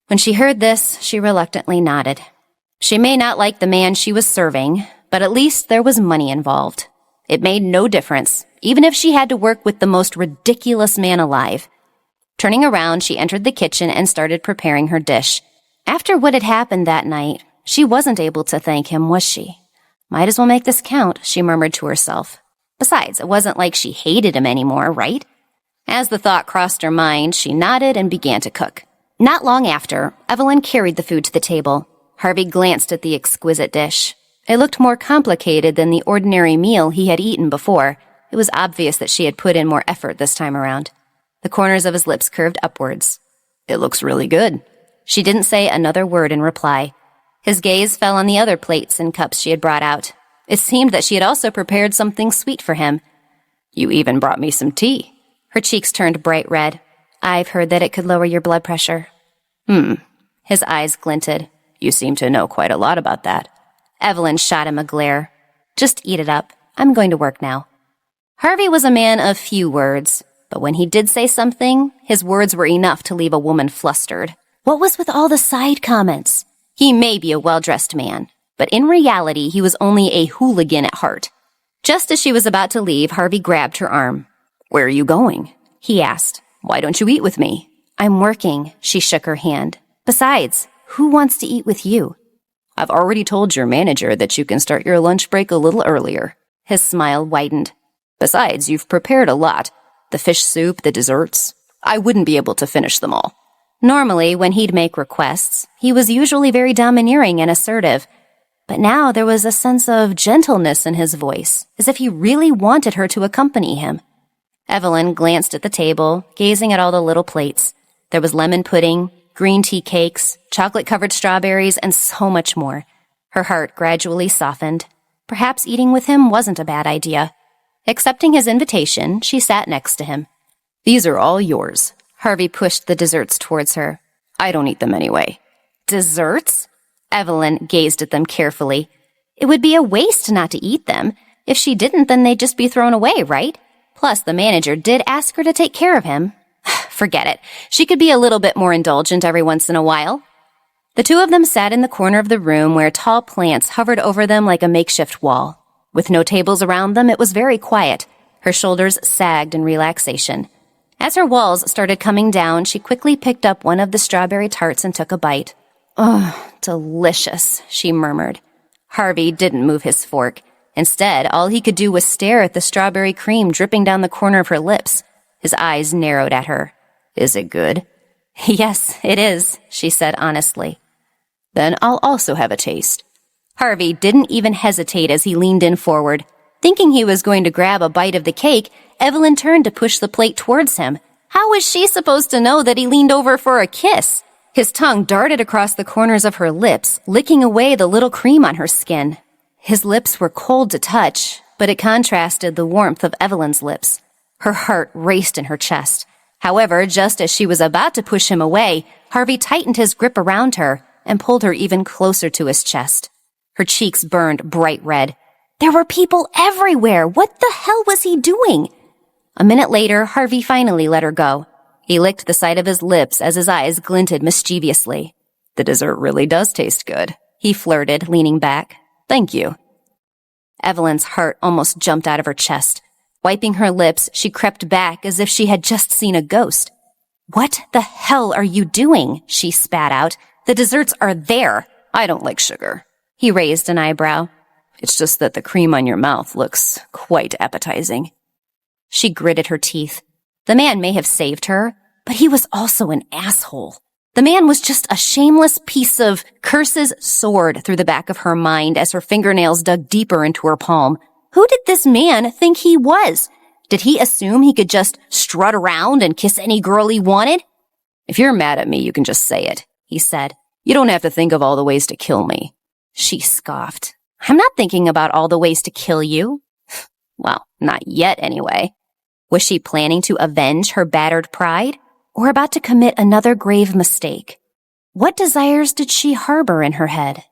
When she heard this, she reluctantly nodded. She may not like the man she was serving, but at least there was money involved. It made no difference, even if she had to work with the most ridiculous man alive. Turning around, she entered the kitchen and started preparing her dish. After what had happened that night, she wasn't able to thank him, was she? Might as well make this count, she murmured to herself. Besides, it wasn't like she hated him anymore, right? As the thought crossed her mind, she nodded and began to cook. Not long after, Evelyn carried the food to the table. Harvey glanced at the exquisite dish. It looked more complicated than the ordinary meal he had eaten before. It was obvious that she had put in more effort this time around. The corners of his lips curved upwards. "It looks really good." She didn't say another word in reply. His gaze fell on the other plates and cups she had brought out. It seemed that she had also prepared something sweet for him. "You even brought me some tea." Her cheeks turned bright red. "I've heard that it could lower your blood pressure." His eyes glinted. "You seem to know quite a lot about that." Evelyn shot him a glare. "Just eat it up. I'm going to work now." Harvey was a man of few words, but when he did say something, his words were enough to leave a woman flustered. What was with all the side comments? He may be a well-dressed man, but in reality, he was only a hooligan at heart. Just as she was about to leave, Harvey grabbed her arm. "Where are you going?" he asked. "Why don't you eat with me?" "I'm working," she shook her hand. "Besides, who wants to eat with you?" "I've already told your manager that you can start your lunch break a little earlier." His smile widened. "Besides, you've prepared a lot. The fish soup, the desserts. I wouldn't be able to finish them all." Normally, when he'd make requests, he was usually very domineering and assertive. But now there was a sense of gentleness in his voice, as if he really wanted her to accompany him. Evelyn glanced at the table, gazing at all the little plates. There was lemon pudding, green tea cakes, chocolate-covered strawberries, and so much more. Her heart gradually softened. Perhaps eating with him wasn't a bad idea. Accepting his invitation, she sat next to him. "These are all yours." Harvey pushed the desserts towards her. "I don't eat them anyway." "Desserts?" Evelyn gazed at them carefully. It would be a waste not to eat them. If she didn't, then they'd just be thrown away, right? Plus, the manager did ask her to take care of him. Forget it. She could be a little bit more indulgent every once in a while. The two of them sat in the corner of the room where tall plants hovered over them like a makeshift wall. With no tables around them, it was very quiet. Her shoulders sagged in relaxation. As her walls started coming down, she quickly picked up one of the strawberry tarts and took a bite. "Oh, delicious," she murmured. Harvey didn't move his fork. Instead, all he could do was stare at the strawberry cream dripping down the corner of her lips. His eyes narrowed at her. "Is it good?" "Yes, it is," she said honestly. "Then I'll also have a taste." Harvey didn't even hesitate as he leaned in forward. Thinking he was going to grab a bite of the cake, Evelyn turned to push the plate towards him. How was she supposed to know that he leaned over for a kiss? His tongue darted across the corners of her lips, licking away the little cream on her skin. His lips were cold to touch, but it contrasted the warmth of Evelyn's lips. Her heart raced in her chest. However, just as she was about to push him away, Harvey tightened his grip around her and pulled her even closer to his chest. Her cheeks burned bright red. There were people everywhere. What the hell was he doing? A minute later, Harvey finally let her go. He licked the side of his lips as his eyes glinted mischievously. "The dessert really does taste good," he flirted, leaning back. "Thank you." Evelyn's heart almost jumped out of her chest. Wiping her lips, she crept back as if she had just seen a ghost. "What the hell are you doing?" she spat out. "The desserts are there." "I don't like sugar." He raised an eyebrow. It's just that the cream on your mouth looks quite appetizing. She gritted her teeth. The man may have saved her, but he was also an asshole. The man was just a shameless piece of curses soared through the back of her mind as her fingernails dug deeper into her palm. Who did this man think he was? Did he assume he could just strut around and kiss any girl he wanted? If you're mad at me, you can just say it, he said. You don't have to think of all the ways to kill me. She scoffed. I'm not thinking about all the ways to kill you. Well, not yet anyway. Was she planning to avenge her battered pride, or about to commit another grave mistake? What desires did she harbor in her head?